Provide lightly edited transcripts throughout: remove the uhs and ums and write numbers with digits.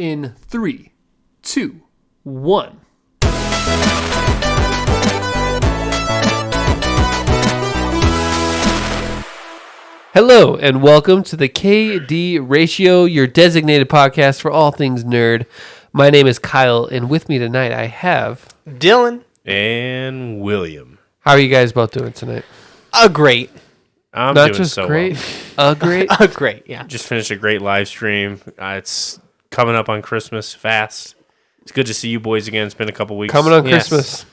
in 3, 2, 1. Hello, and welcome to the KD Ratio, your designated podcast for all things nerd. My name is Kyle, and with me tonight I have... Dylan. And William. How are you guys both doing tonight? Great. I'm Not doing just so great, well. great. Great, yeah. Just finished a great live stream. It's coming up on Christmas fast. It's good to see you boys again. It's been a couple weeks. Coming on Yes. Christmas.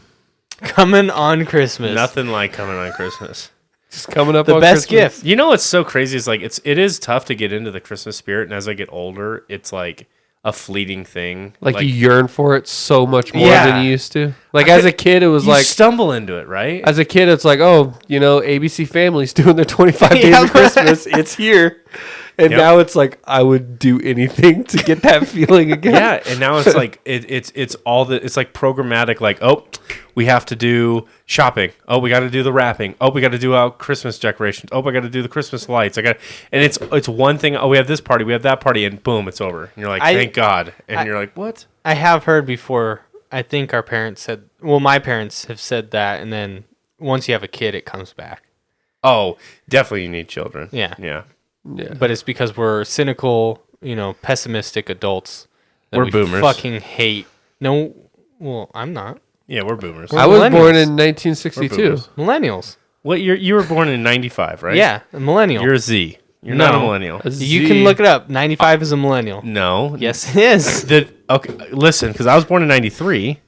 Coming on Christmas. Nothing like coming on Christmas. Just coming up The on best Christmas. gift. You know what's so crazy is like it is tough to get into the Christmas spirit, and as I get older, it's like a fleeting thing. Like you yearn for it so much more than you used to. Like as a kid, it was you like... stumble into it, right? As a kid, it's like, oh, you know, ABC Family's doing their 25 days Yeah. of Christmas. It's here. And now it's like, I would do anything to get that feeling again. Yeah, and now it's like it's all the it's like programmatic. Like, oh, we have to do shopping. Oh, we got to do the wrapping. Oh, we got to do our Christmas decorations. Oh, we got to do the Christmas lights. And it's one thing. Oh, we have this party. We have that party, and boom, it's over. And you're like, thank God. And you're like, what? I have heard before, I think our parents said, well, my parents have said that, and then once you have a kid, it comes back. Oh, definitely you need children. Yeah. Yeah. Yeah. But it's because we're cynical, pessimistic adults. That We're we boomers. Fucking hate. No, well, I'm not. Yeah, we're boomers. I was born in We're 1962. boomers. Millennials. What you were born in 95, right? Yeah, a millennial. You're a Z. You're No. not a millennial. You can look it up. 95 is a millennial. No. Yes, it is. Okay, listen, because I was born in 93,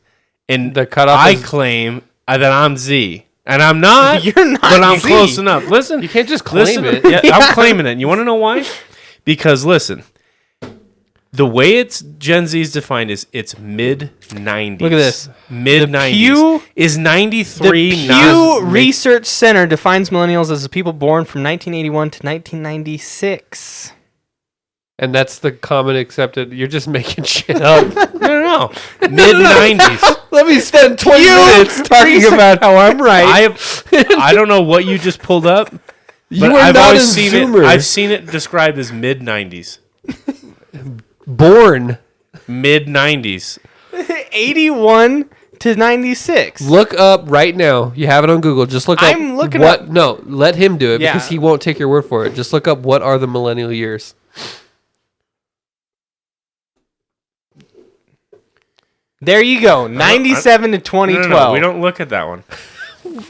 and The cutoff I is- claim that I'm Z. And I'm not. You're not But I'm Z. close enough. Listen. You can't just claim it. Yeah, I'm claiming it. And you want to know why? Because, listen, the way it's Gen Z is defined is it's mid-90s. Look at this. Mid-90s. Pew- Is The 93 Pew not... Research Center defines millennials as the people born from 1981 to 1996. And that's the common accepted. You're just making shit up. No. Mid-90s. Let me spend 20 minutes talking about how I'm right. I don't know what you just pulled up. You But are I've not always a seen Zoomer. it. I've seen it described as mid-90s. Born. Mid-90s. 81 to 96. Look up right now. You have it on Google. Just look up. I'm looking what, up. No, let him do it Yeah. because he won't take your word for it. Just look up what are the millennial years. There you go. 97 to 2012. No, we don't look at that one.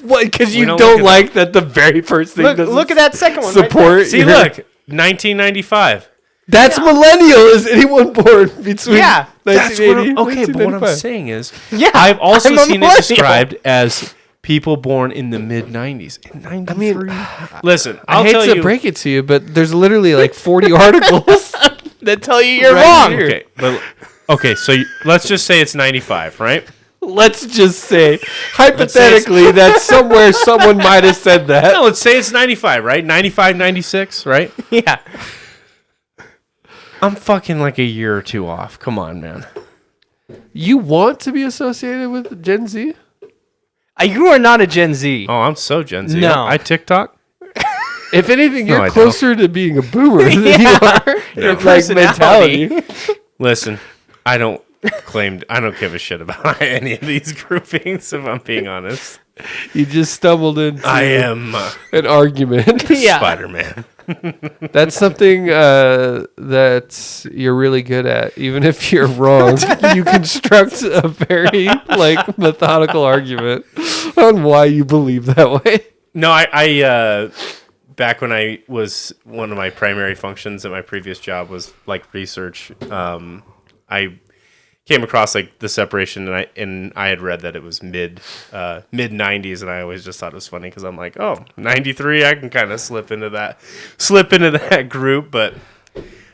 What? Because We you don't don't look at like that the very first thing doesn't Look at that second one. support. See, your- look. 1995. That's millennial. Is anyone born between Yeah, That's 1980 what okay, but what I'm 1995? saying is, Yeah, I've also I'm a seen it millennial. described as people born in the mid-90s. In 93. Listen, I I'll hate tell to you. break it to you, but there's literally like 40 articles. That tell you you're Right wrong. here. Okay, so let's just say it's 95, right? Let's just say, hypothetically, that somewhere someone might have said that. No, let's say it's 95, right? 95, 96, right? Yeah. I'm fucking like a year or two off. Come on, man. You want to be associated with Gen Z? You are not a Gen Z. Oh, I'm so Gen Z. No. I TikTok. If anything, No, you're I don't. closer to being a boomer than you are. Your Like personality. mentality. Listen, I don't give a shit about any of these groupings, if I'm being honest. You just stumbled into I am an argument. Yeah. Spider-Man. That's something that you're really good at. Even if you're wrong, you construct a very methodical argument on why you believe that way. No, I back when I was one of my primary functions at my previous job was like research. I came across like the separation, and I had read that it was mid 90s, and I always just thought it was funny because I'm like, oh, 93, I can kind of slip into that group, but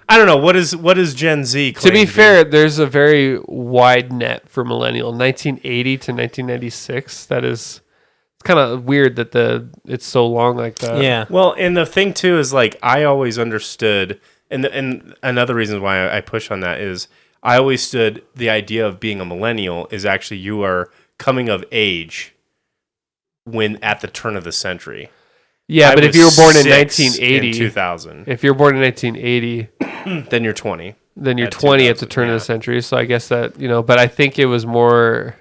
I don't know what is Gen Z. To be fair, there's a very wide net for millennial. 1980 to 1996. That is kind of weird that it's so long like that. Yeah. Well, and the thing too is like I always understood, and another reason why I push on that is I always stood the idea of being a millennial is actually you are coming of age when at the turn of the century. Yeah, I but if was you were born in 6 1980, in 2000, if you're born in 1980, then you're 20. Then you're At 20 at the 2000, turn of yeah. the century. So I guess that, but I think it was more,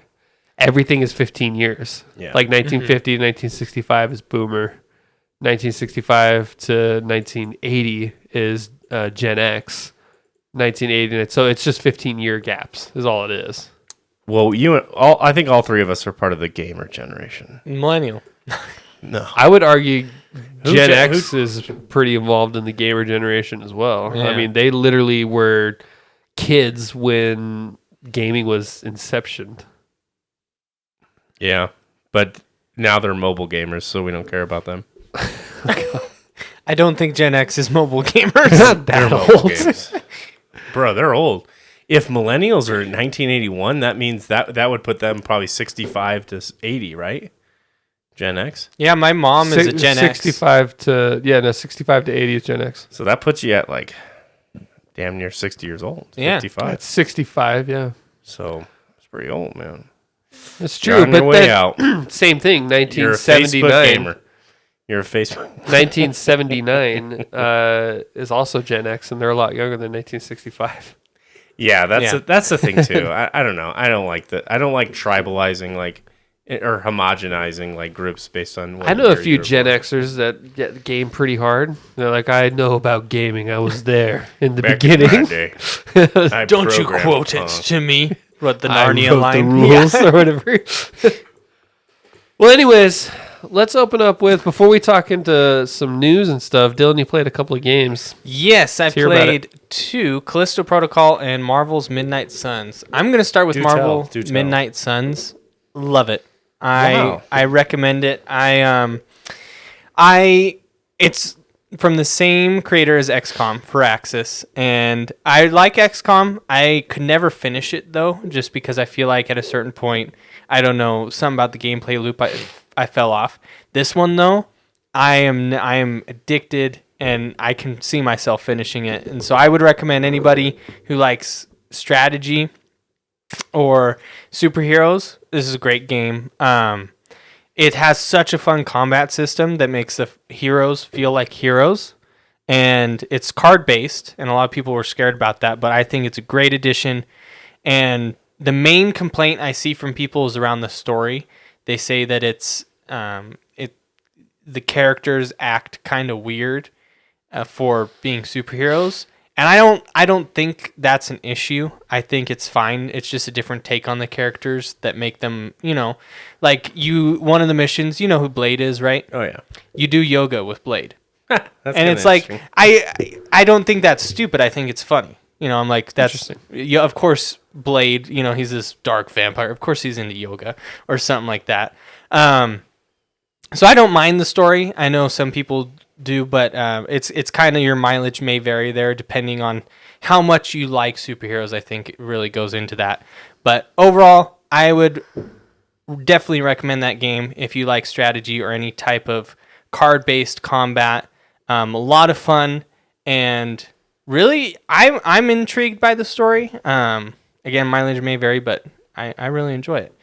everything is 15 years. Yeah. Like 1950 to 1965 is boomer. 1965 to 1980 is Gen X. 1980, so it's just 15-year gaps is all it is. Well, I think all three of us are part of the gamer generation. Millennial. No. I would argue Gen Gen- X is pretty involved in the gamer generation as well. Yeah. I mean, they literally were kids when gaming was inceptioned. Yeah. But now they're mobile gamers, so we don't care about them. I don't think Gen X is mobile gamers. Not They're that mobile old. games. Bro, they're old. If millennials are in 1981, that means that would put them probably 65 to 80, right? Gen X. Yeah, my mom is a Gen 65 to 80 is Gen X. So that puts you at like damn near 60 years old. Yeah. 55. That's 65, yeah. So it's pretty old, man. That's You're true, on your but way then, out. same thing, You're a Facebook 1979. gamer. You're a Facebook. 1979 is also Gen X, and they're a lot younger than 1965. Yeah, Yeah. that's the thing too. I don't know. I don't like that. I don't like tribalizing or homogenizing like groups based on. I know a few Gen Xers that get game pretty hard. They're like, I know about gaming. I was there in the beginning. Don't you quote it to me? What, the I Narnia wrote line? the rules or whatever. Well, anyways, let's open up with, before we talk into some news and stuff, Dylan, you played a couple of games. Yes, I hear about played 2, Callisto Protocol and Marvel's Midnight Suns. I'm going to start with Do Marvel tell. Midnight Suns. Love it. Wow. I recommend it. It's from the same creator as XCOM, Firaxis, and I like XCOM. I could never finish it though, just because I feel like at a certain point, I don't know, something about the gameplay loop, I fell off. This one though, I am addicted, and I can see myself finishing it. And so I would recommend anybody who likes strategy or superheroes. This is a great game. It has such a fun combat system that makes the heroes feel like heroes. And it's card based, and a lot of people were scared about that, but I think it's a great addition. And the main complaint I see from people is around the story. They say that the characters act kind of weird for being superheroes. And I don't think that's an issue. I think it's fine. It's just a different take on the characters that make them, like one of the missions, you know who Blade is, right? Oh yeah. You do yoga with Blade. That's And it's like, I don't think that's stupid. I think it's funny. I'm like, that's, yeah, of course, Blade, he's this dark vampire. Of course he's into yoga or something like that. So I don't mind the story. I know some people do, but it's kind of, your mileage may vary there depending on how much you like superheroes. I think it really goes into that. But overall, I would definitely recommend that game if you like strategy or any type of card-based combat. A lot of fun, and really, I'm intrigued by the story. Again, mileage may vary, but I really enjoy it.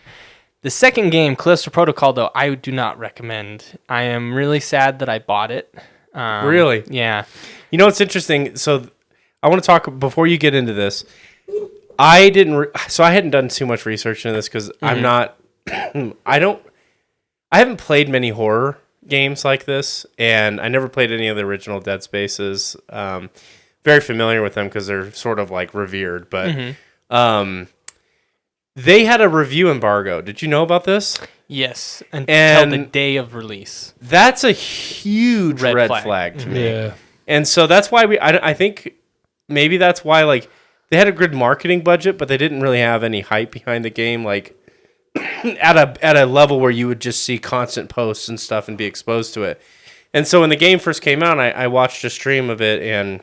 The second game, Callisto Protocol, though, I do not recommend. I am really sad that I bought it. Really? Yeah. You know what's interesting? So I want to talk before you get into this. I hadn't done too much research into this because I'm not. I haven't played many horror games like this, and I never played any of the original Dead Spaces. Very familiar with them because they're sort of like revered, but they had a review embargo. Did you know about this? Yes, until the day of release. That's a huge red flag to me. Yeah. And so that's why I think maybe that's why like they had a good marketing budget, but they didn't really have any hype behind the game, like at a level where you would just see constant posts and stuff and be exposed to it. And so when the game first came out, I watched a stream of it, and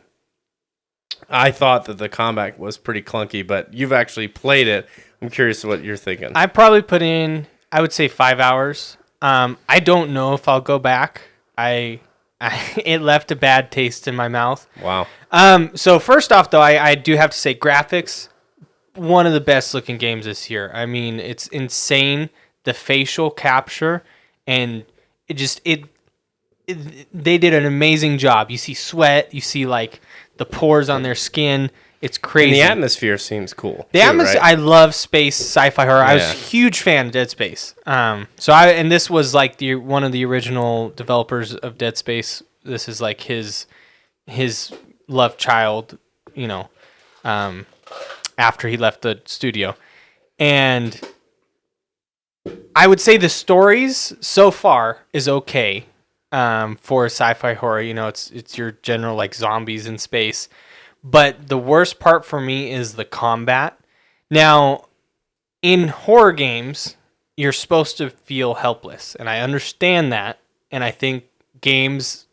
I thought that the combat was pretty clunky, but you've actually played it. I'm curious what you're thinking. I probably put in, I would say 5 hours. I don't know if I'll go back. It left a bad taste in my mouth. Wow. So first off, though, I do have to say graphics, one of the best looking games this year. I mean, it's insane, the facial capture, and they did an amazing job. You see sweat, you see like the pores on their skin. It's And crazy. the atmosphere seems cool. The too, atmosphere. right? I love space sci-fi horror. I was Yeah. a huge fan of Dead Space. And this was like one of the original developers of Dead Space. This is like his love child, you know, after he left the studio. And I would say the stories so far is okay for sci-fi horror. You know, it's your general like zombies in space. But the worst part for me is the combat. Now, in horror games, you're supposed to feel helpless, and I understand that. And I think games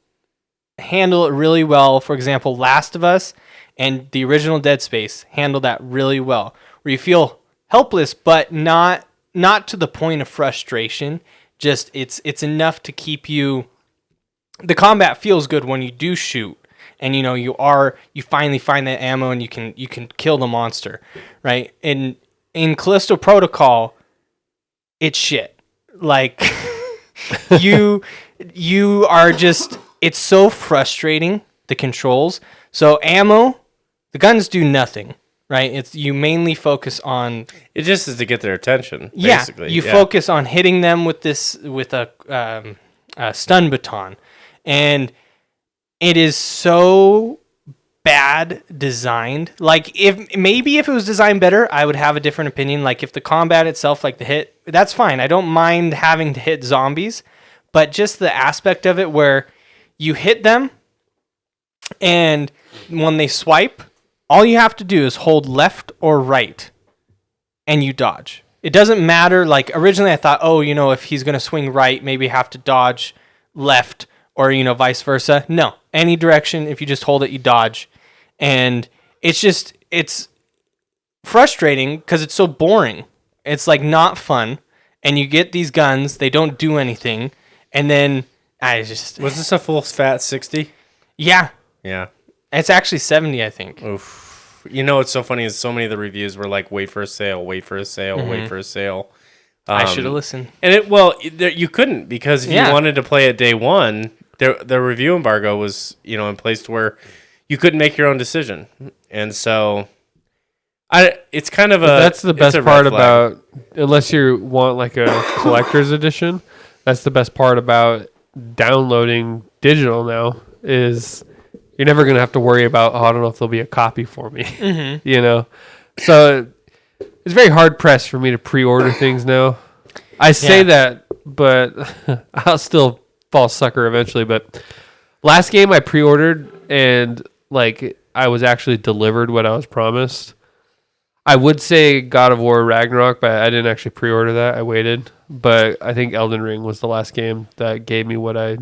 handle it really well. For example, Last of Us and the original Dead Space handle that really well, where you feel helpless, but not to the point of frustration. Just it's enough to keep you. The combat feels good when you do shoot, and you know you finally find that ammo and you can kill the monster, right? And in Callisto Protocol, it's shit. Like you are just, it's so frustrating, the controls. So ammo, the guns do nothing, right? It's you mainly focus on It just is to get their attention. yeah, Basically. you focus on hitting them with a stun baton, and it is so bad designed. Like if it was designed better, I would have a different opinion. Like if the combat itself, like the hit, that's fine. I don't mind having to hit zombies, but just the aspect of it where you hit them, and when they swipe, all you have to do is hold left or right, and you dodge. It doesn't matter. Like originally I thought, oh, you know, if he's going to swing right, maybe have to dodge left, or, you know, vice versa. No, any direction. If you just hold it, you dodge. And it's frustrating because it's so boring. It's like not fun. And you get these guns, they don't do anything. And then Was this a full fat 60? yeah, Yeah. it's actually 70, I think. Oof. You know what's so funny is so many of the reviews were like, wait for a sale, wait for a sale, wait for a sale. I should have listened. And you couldn't, because if Yeah. you wanted to play it day one, the review embargo was, you know, in place to where you couldn't make your own decision. And so it's kind of That's the it's best a red part flag. about, unless you want like a collector's edition, that's the best part about downloading digital now is you're never going to have to worry about, oh, I don't know if there'll be a copy for me, you know? So it's very hard pressed for me to pre-order things now. I say that, but I'll still fall sucker eventually. But last game I pre-ordered and like I was actually delivered what I was promised. I would say God of War Ragnarok, but I didn't actually pre-order that. I waited. But I think Elden Ring was the last game that gave me what I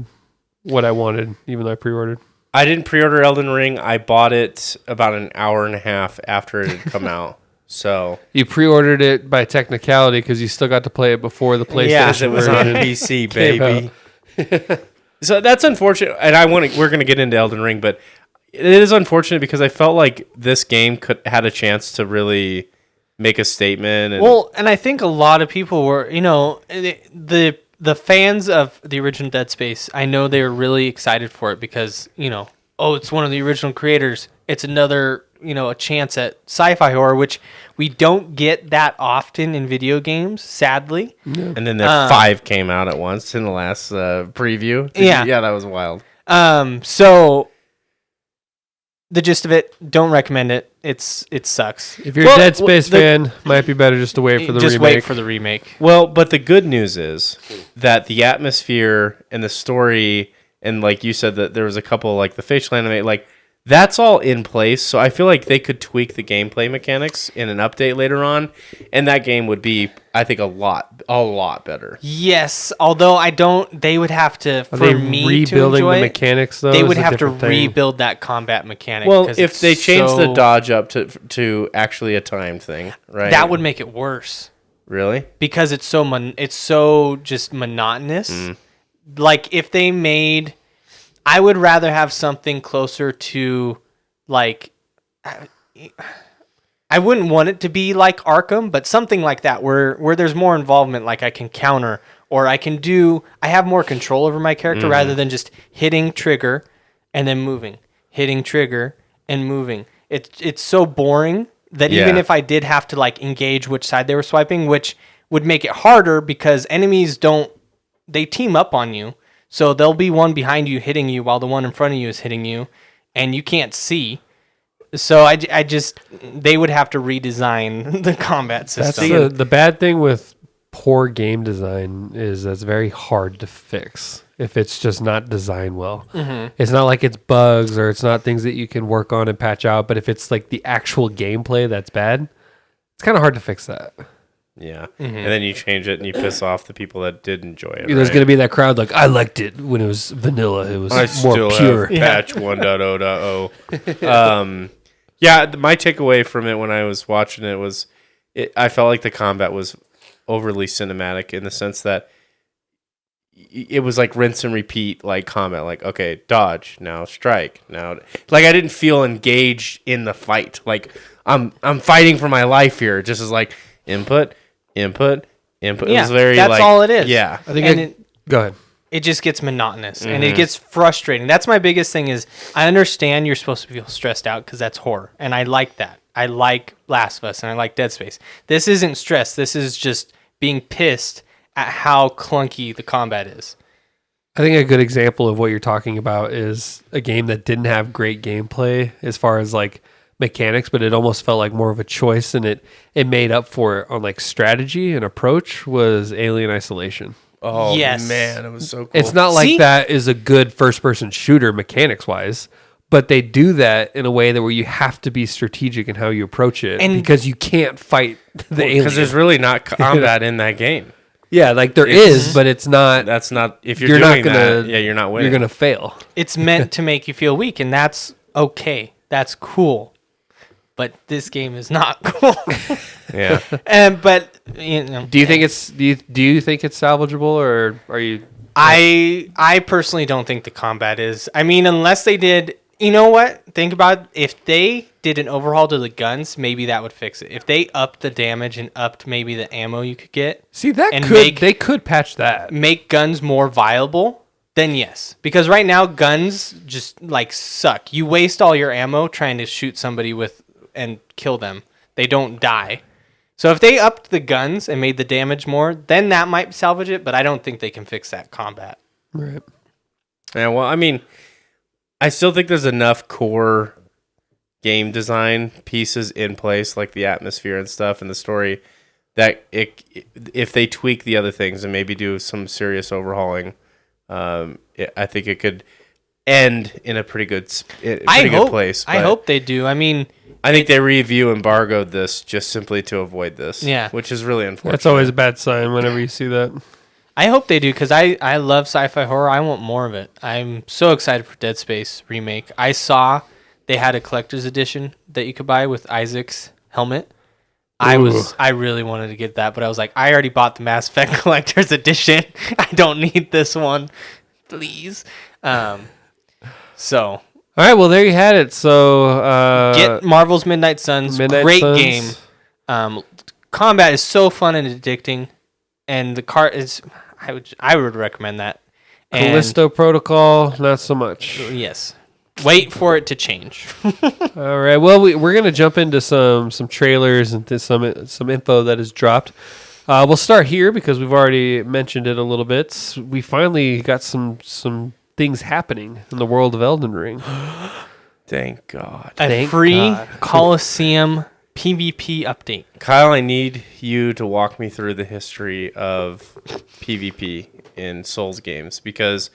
wanted, even though I pre-ordered. I didn't pre-order Elden Ring. I bought it about an hour and a half after it had come out. So You pre-ordered it by technicality because you still got to play it before the PlayStation yes, it was on version PC, came baby. So that's unfortunate, and we're going to get into Elden Ring, but it is unfortunate because I felt like this game had a chance to really make a statement. And Well, and I think a lot of people were, you know, the fans of the original Dead Space, I know they were really excited for it because, you know, oh, it's one of the original creators. It's another, you know, a chance at sci-fi horror, which we don't get that often in video games, sadly. and then the 5 came out at once in the last preview. Yeah, that was wild. So the gist of it, don't recommend it. It sucks. If you're a Dead Space fan, might be better just to wait for the just remake. wait for the remake. Well, but the good news is that the atmosphere and the story, and like you said, that there was a couple like the facial anime, like that's all in place. So I feel like they could tweak the gameplay mechanics in an update later on, and that game would be, I think, a lot better. Yes, although they would have to, Are for they me to rebuilding enjoy the it, mechanics though? they is would a have to different thing. rebuild that combat mechanic. Well, 'cause if it's they change the so- dodge up to actually a timed thing, right? that would make it worse really. because it's so just monotonous. Like if they made, I would rather have something closer to like. I wouldn't want it to be like Arkham, but something like that where there's more involvement, like I can counter or I have more control over my character rather than just hitting trigger and then moving, hitting trigger and moving. it's so boring that even if I did have to like engage which side they were swiping, which would make it harder because enemies they team up on you. So there'll be one behind you hitting you while the one in front of you is hitting you, and you can't see. So I just they would have to redesign the combat system. That's the bad thing with poor game design is that's very hard to fix if it's just not designed well. It's not like it's bugs or it's not things that you can work on and patch out, but if it's like the actual gameplay that's bad, it's kind of hard to fix that. Yeah. And then you change it and you piss off the people that did enjoy it. There's going to be that crowd like, I liked it when it was vanilla. It was more pure. Patch 1.0.0. Yeah, my takeaway from it when I was watching it was I felt like the combat was overly cinematic in the sense that it was like rinse and repeat, like combat, like, okay, dodge, now strike, now, like I didn't feel engaged in the fight. Like I'm fighting for my life here. Just as like input. Yeah, It was very that's like, all it is. Yeah, I think go ahead. It just gets monotonous and it gets frustrating. That's my biggest thing is I understand you're supposed to feel stressed out because that's horror. And I like that. I like Last of Us and I like Dead Space. This isn't stress. This is just being pissed at how clunky the combat is. I think a good example of what you're talking about is a game that didn't have great gameplay as far as like mechanics, but it almost felt like more of a choice and it made up for it on like strategy and approach was Alien Isolation. Oh, yes. man, it was so cool. It's not like that is a good first-person shooter mechanics-wise, but they do that in a way that where you have to be strategic in how you approach it because you can't fight the alien. Because there's really not combat in that game. Yeah, like there is, but it's not. That's not, if you're doing that, you're not winning. You're going to fail. It's meant to make you feel weak, and that's okay. That's cool. But this game is not cool. Yeah. But you know, do you think it's salvageable, or are you? I personally don't think the combat is. I mean, unless they did. You know what? Think about it. If they did an overhaul to the guns, maybe that would fix it. If they upped the damage and upped maybe the ammo you could get, see that and they could patch that. Make guns more viable. Then yes, because right now guns just like suck. You waste all your ammo trying to shoot somebody with and kill them. They don't die. So if they upped the guns and made the damage more, then that might salvage it, but I don't think they can fix that combat. Right. Yeah, well, I mean, I still think there's enough core game design pieces in place, like the atmosphere and stuff and the story, that if they tweak the other things and maybe do some serious overhauling, I think it could end in a pretty good place. I hope they do. I mean, I think they review embargoed this just simply to avoid this. Yeah. Which is really unfortunate. That's always a bad sign whenever you see that. I hope they do because I love sci-fi horror. I want more of it. I'm so excited for Dead Space remake. I saw they had a collector's edition that you could buy with Isaac's helmet. I really wanted to get that, but I was like, I already bought the Mass Effect collector's edition. I don't need this one, please. So. All right, well, there you had it. So get Marvel's Midnight Suns. Great game. Combat is so fun and addicting, and the cart is. I would recommend that. Callisto Protocol, not so much. Yes. Wait for it to change. All right. Well, we're gonna jump into some trailers and some info that has dropped. We'll start here because we've already mentioned it a little bit. We finally got some things happening in the world of Elden Ring. Thank God. A free Colosseum PVP update. Kyle, I need you to walk me through the history of PvP in Souls games because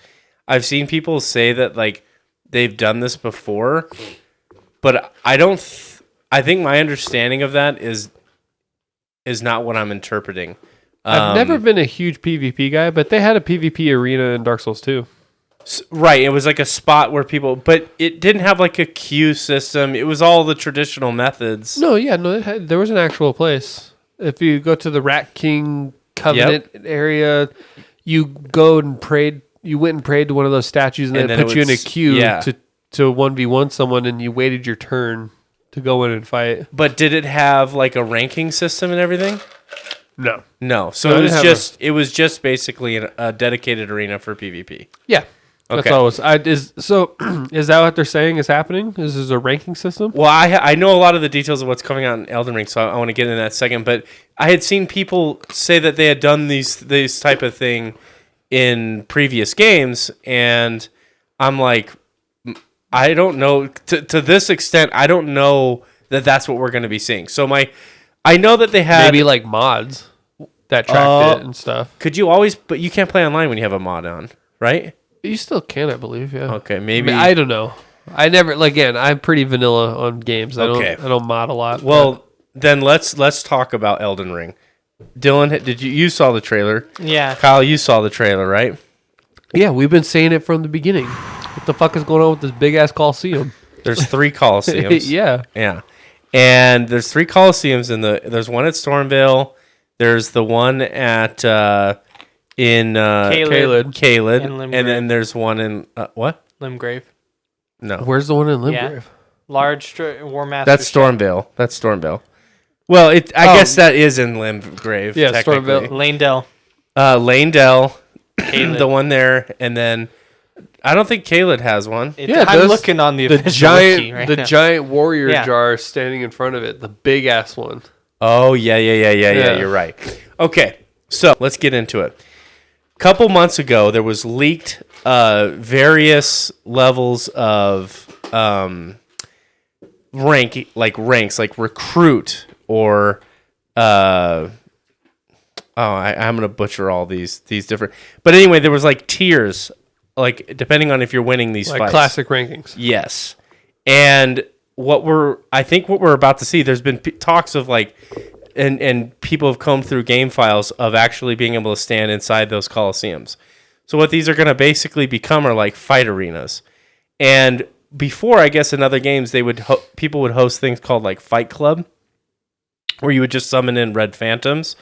I've seen people say that like they've done this before, but I don't. I think my understanding of that is not what I'm interpreting. I've never been a huge PvP guy, but they had a PvP arena in Dark Souls 2. Right, it was like a spot where people, but it didn't have like a queue system. It was all the traditional methods. No, there was an actual place. If you go to the Rat King Covenant area, you go and prayed. You went and prayed to one of those statues, and then put you in a queue to 1v1 someone, and you waited your turn to go in and fight. But did it have like a ranking system and everything? No. So it was just basically a dedicated arena for PvP. Yeah. That's Okay. always is so. Is that what they're saying is happening? Is this a ranking system? Well, I know a lot of the details of what's coming out in Elden Ring, so I want to get into that second. But I had seen people say that they had done these type of thing in previous games, and I'm like, I don't know to this extent. I don't know that that's what we're going to be seeing. So I know that they had Maybe like mods that tracked it and stuff. Could you always? But you can't play online when you have a mod on, right? You still can, I believe. Yeah. Okay, maybe. I don't know. I never again. I'm pretty vanilla on games. I don't mod a lot. Well, then let's talk about Elden Ring. Dylan, did you saw the trailer? Yeah. Kyle, you saw the trailer, right? yeah, we've been saying it from the beginning. What the fuck is going on with this big ass Coliseum? There's 3 Colosseums. yeah. Yeah. And there's 3 Colosseums there's one at Stormvale, there's the one at in Caelid, And and then there's one in what? Limgrave. No. Where's the one in Limgrave? Yeah. Large War Master. That's Stormvale. That's Stormvale. Well, I guess that is in Limgrave. Yeah, technically. Stormvale. Lanedell. Lanedell, Caelid. the one there, and then I don't think Caelid has one. Yeah, I'm looking on the official wiki right now. giant warrior Yeah. jar standing in front of it, the big ass one. Oh, yeah, Yeah. you're right. Okay, so let's get into it. Couple months ago, there was leaked various levels of ranks, like recruit or I'm gonna butcher all these different. But anyway, there was like tiers, like depending on if you're winning these Like fights. classic rankings. Yes, and what we're about to see. There's been talks of like. And people have combed through game files of actually being able to stand inside those Colosseums. So what these are going to basically become are like fight arenas. And before, I guess in other games, people would host things called like Fight Club, where you would just summon in red phantoms.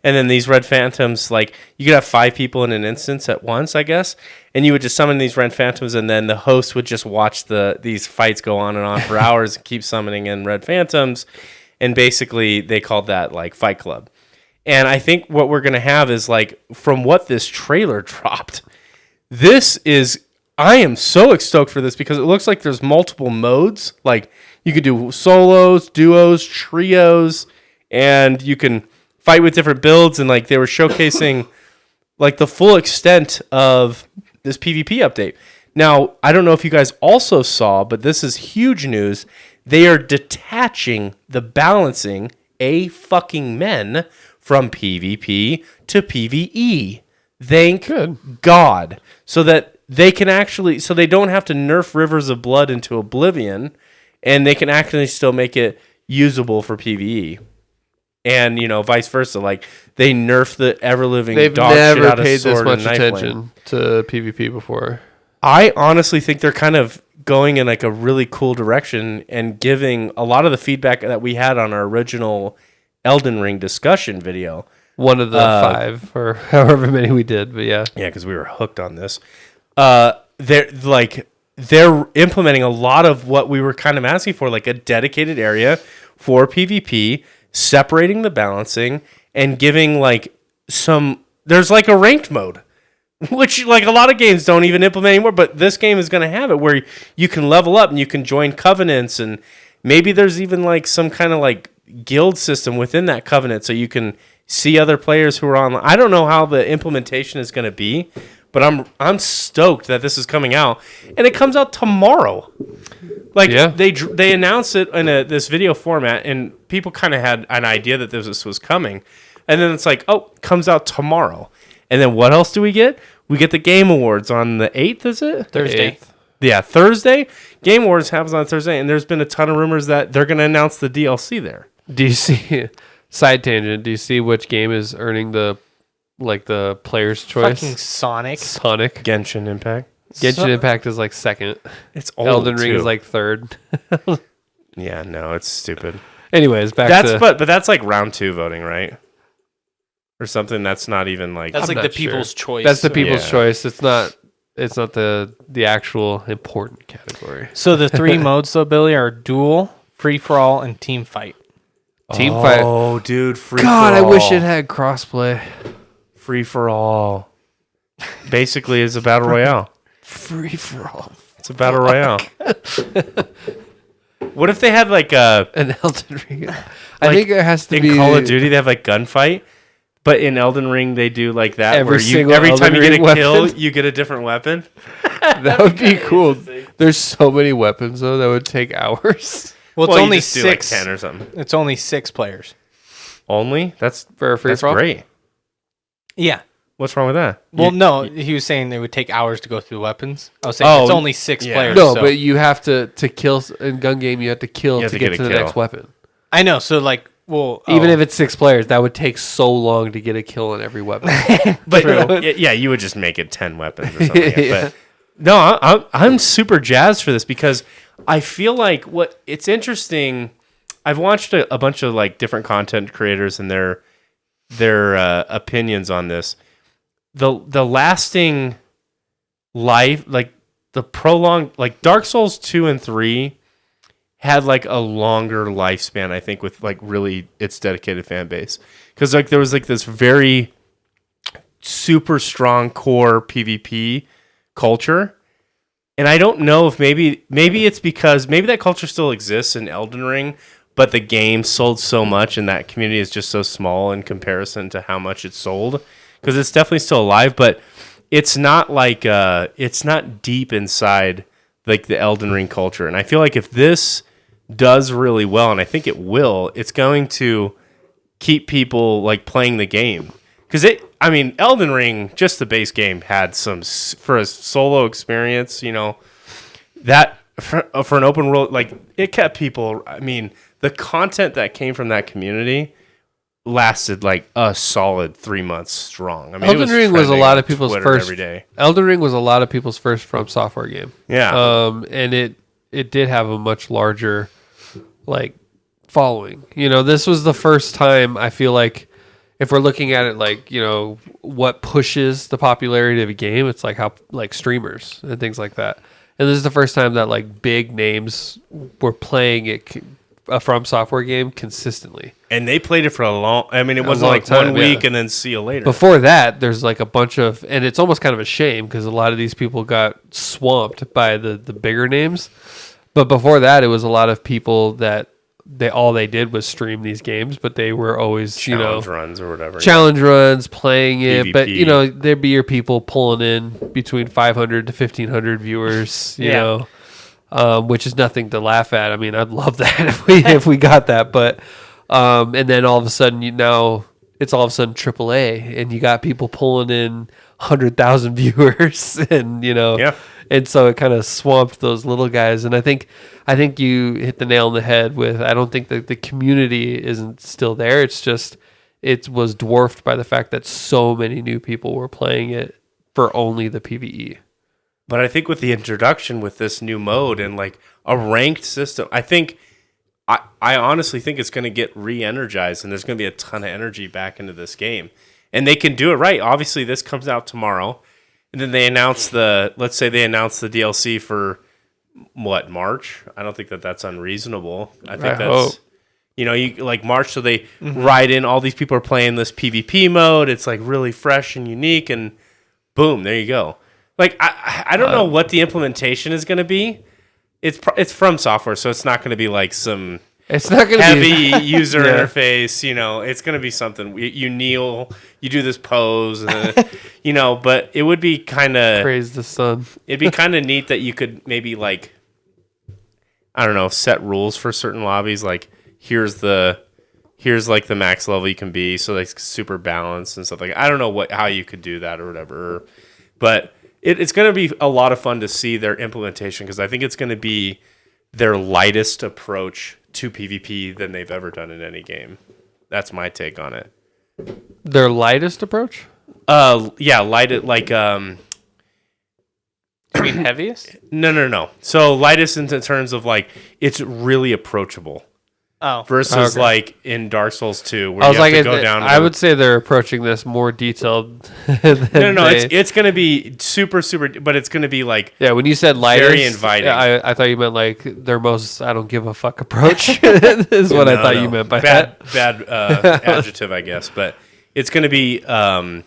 And then these red phantoms, like you could have 5 people in an instance at once, I guess. And you would just summon these red phantoms, and then the host would just watch these fights go on and on for hours and keep summoning in red phantoms. And basically, they called that like Fight Club. And I think what we're going to have is like, from what this trailer dropped, I am so stoked for this because it looks like there's multiple modes. Like you could do solos, duos, trios, and you can fight with different builds. And like they were showcasing like the full extent of this PvP update. Now, I don't know if you guys also saw, but this is huge news. They are detaching the balancing fucking men from PvP to PvE. Thank God. So that they can so they don't have to nerf Rivers of Blood into oblivion, and they can actually still make it usable for PvE. And, vice versa. Like, they nerf the ever-living dog shit out of Sword and Knife. They've never paid this much attention to PvP before. I honestly think they're kind of going in like a really cool direction and giving a lot of the feedback that we had on our original Elden Ring discussion video. One of the 5 or however many we did, but yeah. Yeah, because we were hooked on this. They're implementing a lot of what we were kind of asking for, like a dedicated area for PvP, separating the balancing, and giving like there's like a ranked mode. Which, like, a lot of games don't even implement anymore, but this game is going to have it where you can level up and you can join covenants, and maybe there's even, like, some kind of, like, guild system within that covenant so you can see other players who are online. I don't know how the implementation is going to be, but I'm stoked that this is coming out, and it comes out tomorrow. Like, they announced it in this video format, and people kind of had an idea that this was coming, and then it's like, oh, it comes out tomorrow. And then what else do we get? We get the Game Awards on the 8th, is it? Thursday. Yeah, Thursday. Game Awards happens on Thursday, and there's been a ton of rumors that they're going to announce the DLC there. Do you see, side tangent, do you see which game is earning the player's choice? Fucking Sonic. Genshin Impact. Genshin Impact is like 2nd. It's old, Elden Ring too. is like 3rd. Yeah, no, it's stupid. Anyways, But that's like round 2 voting, right? Or something that's not even like... That's like the not sure. people's choice. That's the people's Yeah. choice. It's not the actual important category. So the 3 modes, though, Billy, are duel, free-for-all, and team fight. Team fight. Oh, dude, free God, for I all. wish it had crossplay. Free for all. Basically, is a battle royale. Free for all. It's a battle royale. What if they had like a An Elden Ring. I think it has to in be Call of Duty? They have like gunfight, but in Elden Ring they do like that Every where single every Elden time you get a Ring kill, weapon. you get a different weapon. That would be cool. There's so many weapons though that would take hours. Well, it's Well, you only just do, like, 6. 10 or something. It's only 6 players. Only? That's For a free that's for all? great. Yeah. What's wrong with that? Well, no, he was saying it would take hours to go through weapons. I was saying Oh, it's only 6 yeah. players. No, so. but you have to kill in gun game. You have to kill You have to to get get to a the kill. next weapon. I know. So like, well, Even if it's 6 players, that would take so long to get a kill on every weapon. But yeah, you would just make it 10 weapons or something. Yeah. But no, I'm super jazzed for this because I feel like it's interesting. I've watched a bunch of like different content creators and their opinions on this. The lasting life, like the prolonged, like Dark Souls 2 and 3 had like a longer lifespan, I think, with like really its dedicated fan base. Because like there was like this very super strong core PvP culture. And I don't know if maybe it's because maybe that culture still exists in Elden Ring, but the game sold so much and that community is just so small in comparison to how much it sold. Because it's definitely still alive, but it's not like it's not deep inside like the Elden Ring culture. And I feel like if this does really well, and I think it will, it's going to keep people like playing the game. Because Elden Ring, just the base game, had some for a solo experience. You know, that for an open world, like it kept people. I mean, the content that came from that community lasted like a solid 3 months strong. I mean, Elden Ring was a trending lot on of people's Twitter first. every day. Elden Ring was a lot of people's first From Software game. Yeah, And it did have a much larger like following. You know, this was the first time I feel like if we're looking at it like, you know, what pushes the popularity of a game, it's like how like streamers and things like that. And this is the first time that like big names were playing a From Software game consistently. and they played it for a long. I mean, it A wasn't long like time, 1 week yeah. and then see you later. Before that, there's like a bunch of, and it's almost kind of a shame because a lot of these people got swamped by the bigger names. But before that, it was a lot of people that all they did was stream these games, but they were always, challenge runs or whatever. challenge runs, playing it. But, PvP. there'd be your people pulling in between 500 to 1,500 viewers, you Yeah. know, which is nothing to laugh at. I mean, I'd love that if we got that. But, and then all of a sudden, it's all of a sudden AAA, and you got people pulling in 100,000 viewers, and, Yeah. and so it kind of swamped those little guys. And I think you hit the nail on the head with, I don't think that the community isn't still there. It's just, it was dwarfed by the fact that so many new people were playing it for only the PvE. But I think with the introduction with this new mode and like a ranked system, I honestly think it's going to get re-energized and there's going to be a ton of energy back into this game. And they can do it right. Obviously, this comes out tomorrow. And then they announce let's say they announce the DLC for what, March? I don't think that's unreasonable. I think I that's, hope. you like March. So they ride in, all these people are playing this PvP mode. It's like really fresh and unique and boom, there you go. Like, I don't know what the implementation is going to be. It's From Software, so it's not going to be like some It's not going to heavy be user Yeah. interface. It's going to be something. You kneel, you do this pose, and but it would be kind of praise the sun. it'd be kind of neat that you could maybe like, I don't know, set rules for certain lobbies. Like here's like the max level you can be, so like super balanced and stuff like. I don't know how you could do that or whatever, but it's going to be a lot of fun to see their implementation because I think it's going to be their lightest approach to PvP than they've ever done in any game. That's my take on it. Their lightest approach? Yeah, lighted like You mean heaviest? no. So lightest in terms of like it's really approachable. Oh. Versus Okay. like in Dark Souls 2 where I was you have like, to go down. I would say they're approaching this more detailed. Than no. they- It's gonna be super, but it's gonna be like yeah. When you said lightest, very inviting. yeah, I thought you meant like their most I don't give a fuck approach. Is what I thought you meant by that. bad adjective, I guess. But it's gonna be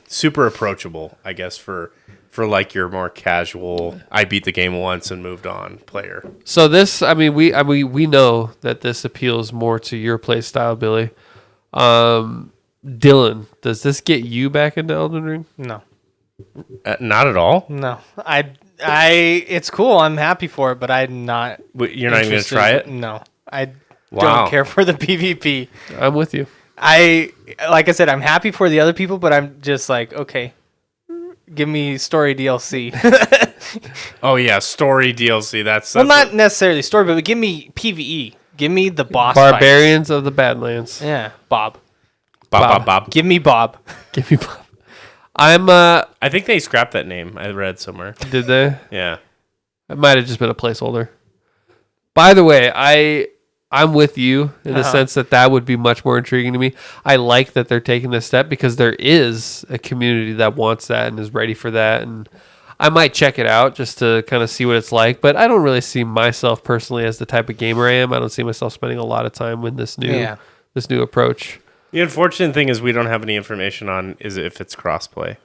super approachable, I guess, for for like your more casual, I beat the game once and moved on player. So this, we know that this appeals more to your play style, Billy. Dylan, does this get you back into Elden Ring? No. Not at all. No. It's cool. I'm happy for it, but I'm not. You're not even gonna try it? No. I Wow. don't care for the PvP. I'm with you. Like I said, I'm happy for the other people, but I'm just like, okay, give me story DLC. Oh yeah, story DLC. That's well, not necessarily story, but give me PvE. Give me the boss Barbarians of the Badlands. Yeah, Bob. Bob. Give me Bob. Give me Bob. I think they scrapped that name. I read somewhere. Did they? Yeah. It might have just been a placeholder. By the way, I'm with you in the sense that would be much more intriguing to me. I like that they're taking this step because there is a community that wants that and is ready for that. And I might check it out just to kind of see what it's like. But I don't really see myself personally as the type of gamer I am. I don't see myself spending a lot of time with this new approach. The unfortunate thing is we don't have any information on is if it's crossplay.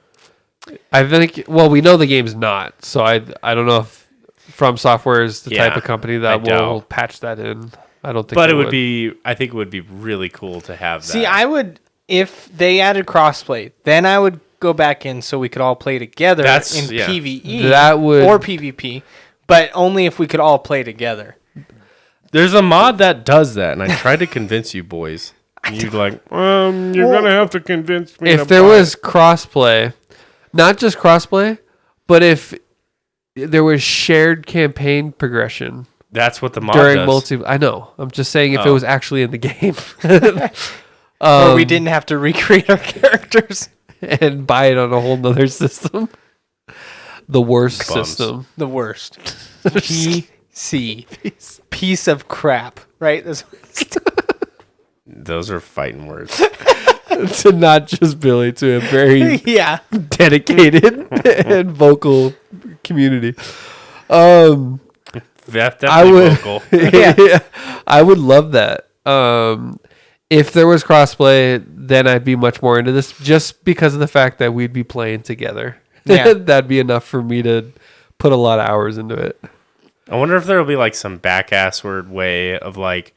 I think, well, we know the game's not. So I don't know if From Software is the type of company that will patch that in. I don't think. But I think it would be really cool to have that. See, I would, if they added crossplay, then I would go back in so we could all play together in PvE or PvP, but only if we could all play together. There's a mod that does that, and I tried to convince you boys. You're like, you're going to have to convince me. If there was crossplay, not just crossplay, but if there was shared campaign progression. That's what the mod does. I know. I'm just saying if it was actually in the game. Or we didn't have to recreate our characters. And buy it on a whole nother system. The worst system. The worst. PC. Piece of crap. Right? Those are fighting words. To not just Billy, to a very dedicated and vocal community. Definitely vocal. I would love that. If there was crossplay, then I'd be much more into this just because of the fact that we'd be playing together. Yeah. That'd be enough for me to put a lot of hours into it. I wonder if there'll be like some back-assward way of like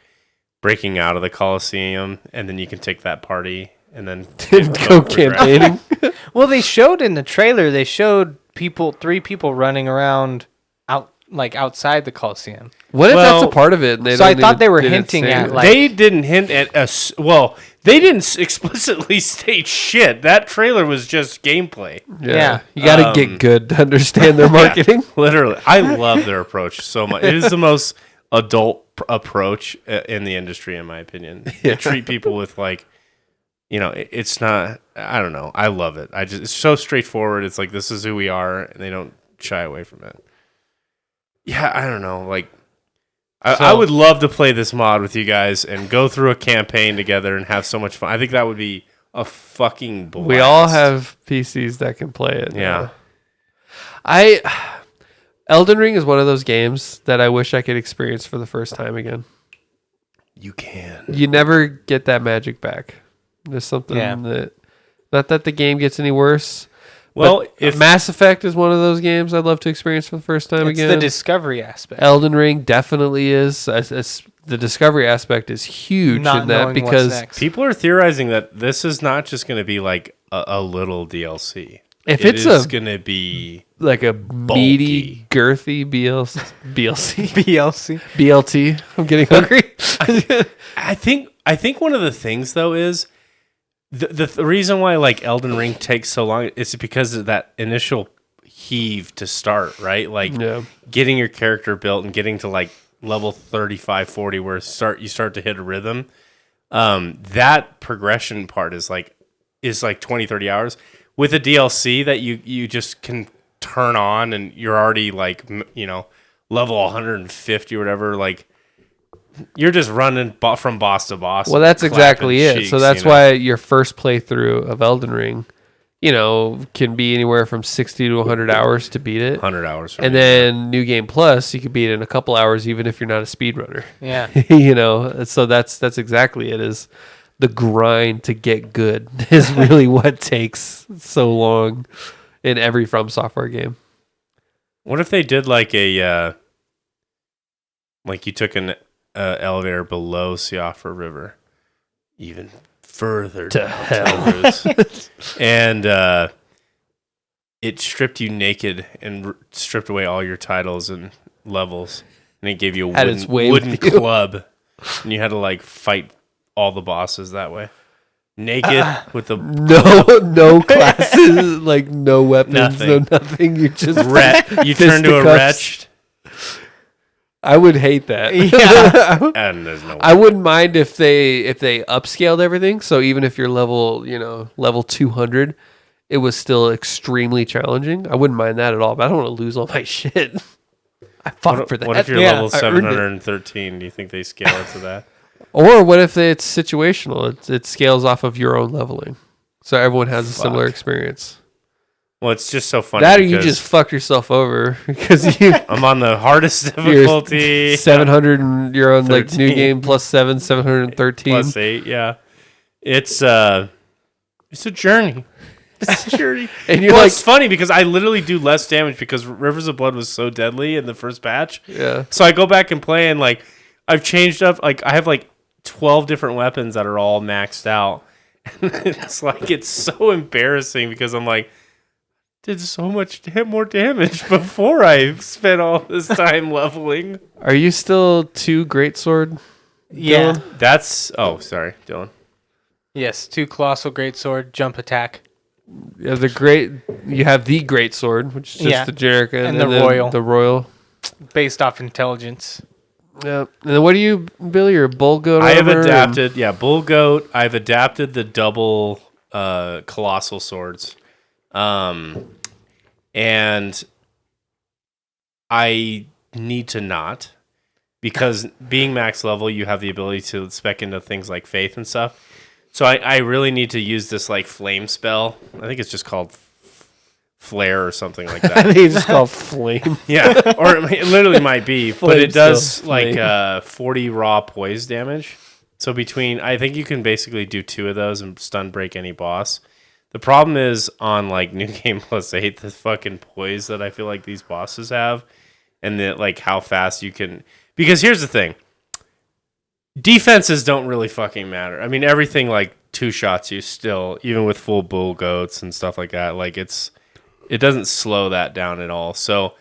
breaking out of the Colosseum, and then you can take that party and then go campaigning. Well, they showed in the trailer, three people running around outside the Colosseum. What if that's a part of it? So I thought they were hinting at they didn't hint at us. Well, they didn't explicitly state shit. That trailer was just gameplay. Yeah. You got to get good to understand their marketing. Literally. I love their approach so much. It is the most adult approach in the industry, in my opinion. They treat people with like, it's not, I don't know. I love it. It's so straightforward. It's like, this is who we are, and they don't shy away from it. Yeah, I don't know. Like, I would love to play this mod with you guys and go through a campaign together and have so much fun. I think that would be a fucking blast. We all have PCs that can play it. Yeah. Elden Ring is one of those games that I wish I could experience for the first time again. You can. You never get that magic back. There's something that, not that the game gets any worse. Well, if Mass Effect is one of those games I'd love to experience for the first time again. It's the discovery aspect. Elden Ring definitely is. The discovery aspect is huge in that because people are theorizing that this is not just going to be like a little DLC. If it's going to be like a meaty, girthy BLT. I'm getting hungry. I think one of the things though is the reason why like Elden Ring takes so long is because of that initial heave to start, right? Like getting your character built and getting to like level 35, 40 where you start to hit a rhythm. That progression part is like 20, 30 hours. With a DLC that you just can turn on and you're already like, level 150 or whatever, like you're just running from boss to boss. Well, that's exactly it. So that's why your first playthrough of Elden Ring, can be anywhere from 60 to 100 hours to beat it. 100 hours. And then New Game Plus, you could beat it in a couple hours, even if you're not a speedrunner. Yeah. So that's exactly it. Is the grind to get good is really what takes so long. in every From Software game. What if they did like a like you took an elevator below Siofra River, even further To down hell. Roots, and it stripped you naked and stripped away all your titles and levels, and it gave you a Had its wave wooden view. club, and you had to like fight all the bosses that way, naked with the No classes, like no weapons, Nothing. no nothing. You just you turn to a fisticuffs. wretched, I would hate that. Yeah. and there's no. I wouldn't mind if they upscaled everything. So even if you're level 200, it was still extremely challenging. I wouldn't mind that at all. But I don't want to lose all my shit. I fought for that. What if you're Yeah, level I earned it. 713? Do you think they scale it to that? Or what if it's situational? It scales off of your own leveling, so everyone has a similar experience. Well, it's just so funny. That or you because just fucked yourself over because you I'm on the hardest you're difficulty. 700 and you're on like new 13. game plus 713. Plus 8, yeah. It's a journey. It's a journey. And you're Well, like, it's funny because I literally do less damage because Rivers of Blood was so deadly in the first batch. yeah. So I go back and play and like I've changed up. Like I have like 12 different weapons that are all maxed out. And it's like it's so embarrassing because I'm like did so much more damage before I spent all this time leveling. Are you still 2 greatsword? Yeah. Dylan? That's sorry, Dylan. Yes. 2 colossal greatsword, jump attack. Yeah, you have the greatsword, which is just Yeah. the generic, And then the royal. The royal. Based off intelligence. Yeah. And then what do you, Billy? You're a bull goat. I have armor adapted, bull goat. I've adapted the double colossal swords, and I need to not because being max level, you have the ability to spec into things like faith and stuff. So I really need to use this like flame spell. I think it's just called flare or something like I that. think it's just called flame. Yeah, or it literally might be, but Flame it does still, like flame. 40 raw poise damage. So I think you can basically do 2 of those and stun break any boss. The problem is on like New Game Plus 8, the fucking poise that I feel like these bosses have, and the like how fast you can. Because here's the thing, defenses don't really fucking matter. I mean, everything like 2 shots you still, even with full bull goats and stuff like that. Like it doesn't slow that down at all. So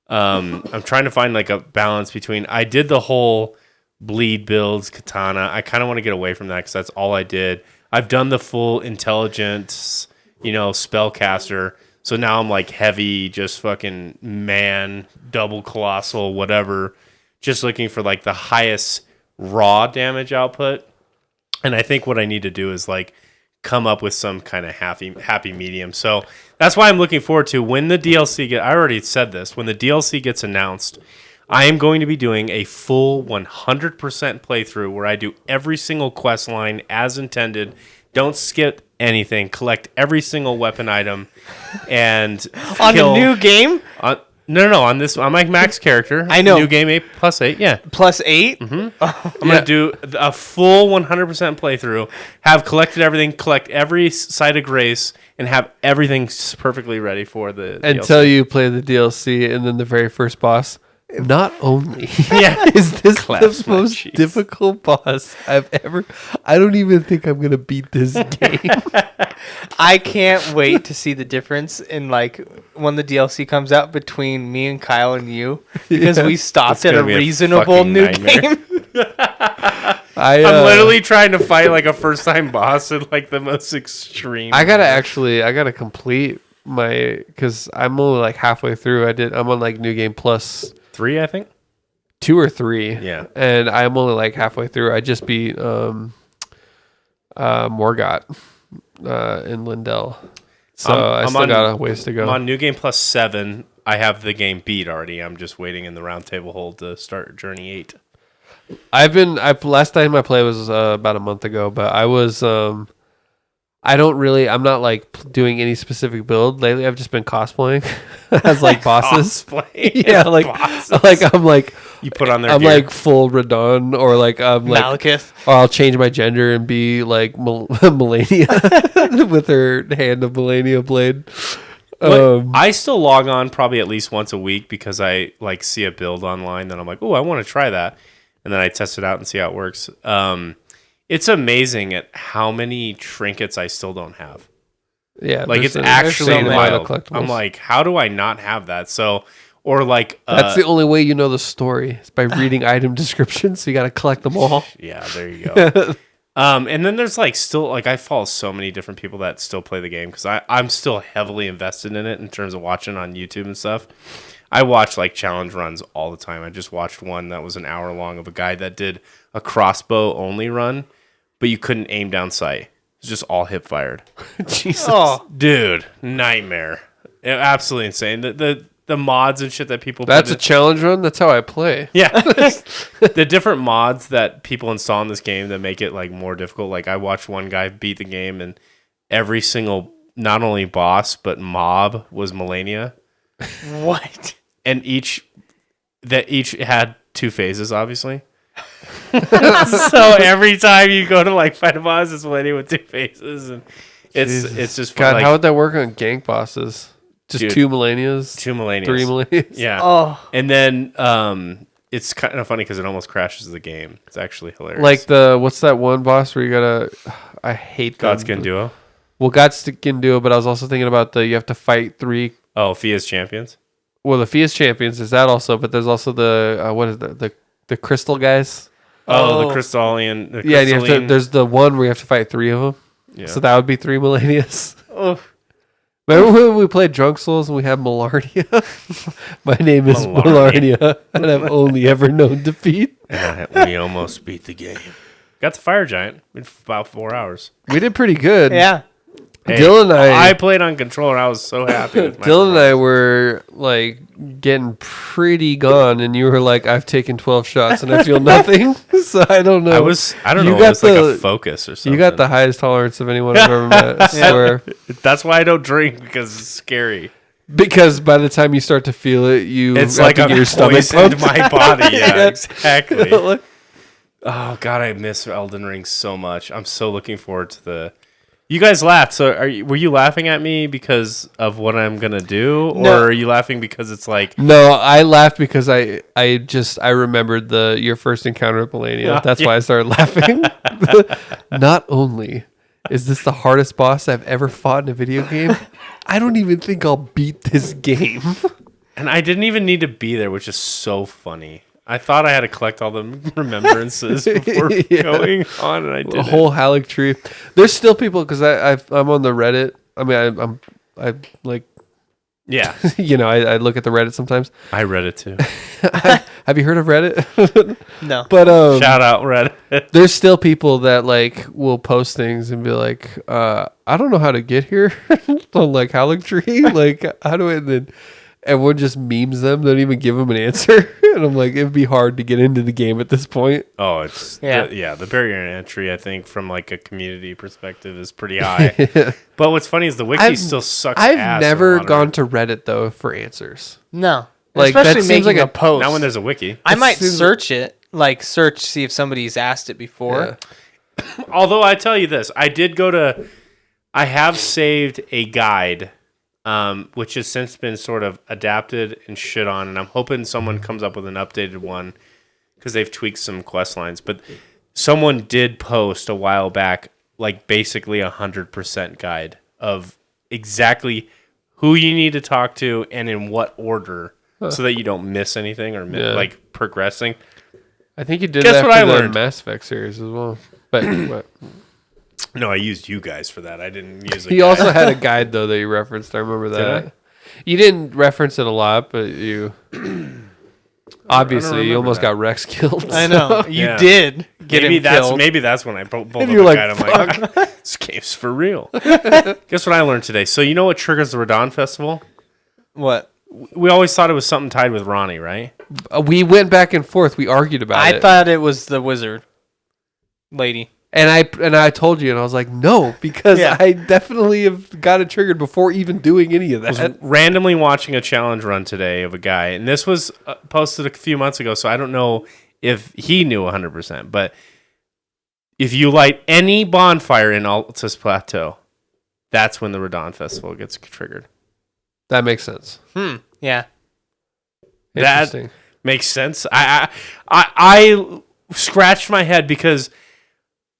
I'm trying to find like a balance between. I did the whole bleed builds katana. I kind of want to get away from that because that's all I did. I've done the full intelligence, spellcaster. So now I'm like heavy, just fucking man, double colossal, whatever. Just looking for like the highest raw damage output. And I think what I need to do is like come up with some kind of happy medium. So that's why I'm looking forward to when the DLC I already said this, when the DLC gets announced, I am going to be doing a full 100% playthrough where I do every single quest line as intended. Don't skip anything. Collect every single weapon item, and On the new game? No. On my max character, I know. New game 8+8. Yeah, Plus 8? I'm gonna do a full 100% playthrough. Have collected everything. Collect every site of grace, and have everything perfectly ready for the Until DLC. you play the DLC and then the very first boss. Not only Yeah. is this Clasp the my most cheeks. difficult boss I've ever. I don't even think I'm gonna beat this game. I can't wait to see the difference in like when the DLC comes out between me and Kyle and you because Yeah. we stopped It's at a gonna be a reasonable fucking new nightmare. game. I'm literally trying to fight like a first time boss in like the most extreme. I gotta complete because I'm only like halfway through. I'm on like New Game Plus 3, I think. 2 or 3. Yeah. And I'm only like halfway through. I just beat Morgott in Lindell. So I still got a ways to go. I'm on New Game Plus 7. I have the game beat already. I'm just waiting in the round table hold to start Journey 8. Last time I played was about a month ago, but I was I'm not like doing any specific build lately. I've just been cosplaying as like bosses. Cosplay Yeah, as like bosses. I'm like You put on their I'm gear. like full Radon, or like I'm like, Malekith. or I'll change my gender and be like Melania with her hand of Melania blade. I still log on probably at least once a week because I like see a build online that I'm like, oh, I want to try that, and then I test it out and see how it works. It's amazing at how many trinkets I still don't have. Yeah, Like it's actually wild. I'm like, how do I not have that? So, or like that's the only way you know the story is by reading item descriptions. So you got to collect them all. Yeah, there you go. And then there's like still like I follow so many different people that still play the game because I'm still heavily invested in it in terms of watching on YouTube and stuff. I watch like challenge runs all the time. I just watched one that was an hour long of a guy that did a crossbow only run, but you couldn't aim down sight. It's just all hip fired. Jesus, dude, nightmare! Absolutely insane. The mods and shit that people that's a challenge run. That's how I play. Yeah, the different mods that people install in this game that make it like more difficult. Like I watched one guy beat the game, and every single not only boss but mob was Melania. What? And each had 2 phases, obviously. So every time you go to like fight a boss, it's Melania with 2 phases, and it's just fun. God. Like, How would that work on gank bosses? Just dude, 2 Melanias, 2 Melanias, 3 Melanias. Yeah. Oh. And then it's kind of funny because it almost crashes the game. It's actually hilarious. Like what's that one boss where you gotta? I hate Godskin Duo. Well, Godskin Duo, but I was also thinking about you have to fight 3. Oh, Fia's Champions. Well, the Fia's Champions is that also, but there's also the what is the Crystal guys. Oh, the Crystallian. Yeah, and you have to, there's the one where you have to fight 3 of them. Yeah. So that would be 3 Melanias. Oh. Remember when we played Drunk Souls and we had Malarnia? My name is Malarnia, and I've only ever known defeat. We almost beat the game. Got the Fire Giant in about 4 hours. We did pretty good. Yeah. Hey, Dylan and I played on controller. I was so happy with my Dylan and I were like getting pretty gone, and you were like, "I've taken 12 shots and I feel nothing." So I don't know. I don't know. It was like a focus or something. You got the highest tolerance of anyone I've ever met. I swear. That's why I don't drink, because it's scary. Because by the time you start to feel it, it's like to get your stomach poisoned my body. Yeah, exactly. Oh God, I miss Elden Ring so much. I'm so looking forward to the. You guys laughed. So were you laughing at me because of what I'm gonna do, or are you laughing because it's like? No, I laughed because I remembered your first encounter with Melania. That's why I started laughing. Not only is this the hardest boss I've ever fought in a video game, I don't even think I'll beat this game. And I didn't even need to be there, which is so funny. I thought I had to collect all the remembrances before going on, and I didn't. A whole Halleck tree. There's still people because I'm on the Reddit. I mean, I like. Yeah. I look at the Reddit sometimes. I read it too. Have you heard of Reddit? No. But shout out Reddit. There's still people that like will post things and be like, I don't know how to get here on like Halleck tree. Like, how do I then? Everyone just memes them. They don't even give them an answer. And I'm like, it'd be hard to get into the game at this point. Oh, it's the barrier to entry, I think, from like a community perspective is pretty high. But what's funny is the wiki still sucks ass. I've never gone to Reddit though for answers. No. Like, especially making like a post. Not when there's a wiki. I might search it. Like see if somebody's asked it before. Yeah. Although I tell you this, I have saved a guide which has since been sort of adapted and shit on, and I'm hoping someone comes up with an updated one because they've tweaked some quest lines. But someone did post a while back, like basically 100% guide of exactly who you need to talk to and in what order, so that you don't miss anything or like progressing. I think you did Guess that what for I the learned? Mass Effect series as well. But No, I used you guys for that. I didn't use it. He also had a guide though that you referenced. I remember that. Did I? You didn't reference it a lot, but you obviously you almost got Rex killed. I know you did get him killed. Maybe that's when I pulled up the like, guide. I'm like, this game's for real. Guess what I learned today? So you know what triggers the Radon Festival? What? We always thought it was something tied with Ronnie, right? We went back and forth. We argued about it. I thought it was the wizard lady. And I told you, and I was like, no, because I definitely have got it triggered before even doing any of that. I was randomly watching a challenge run today of a guy, and this was posted a few months ago, so I don't know if he knew 100%, but if you light any bonfire in Altus Plateau, that's when the Radon Festival gets triggered. That makes sense. Yeah. Interesting. That makes sense. I scratched my head because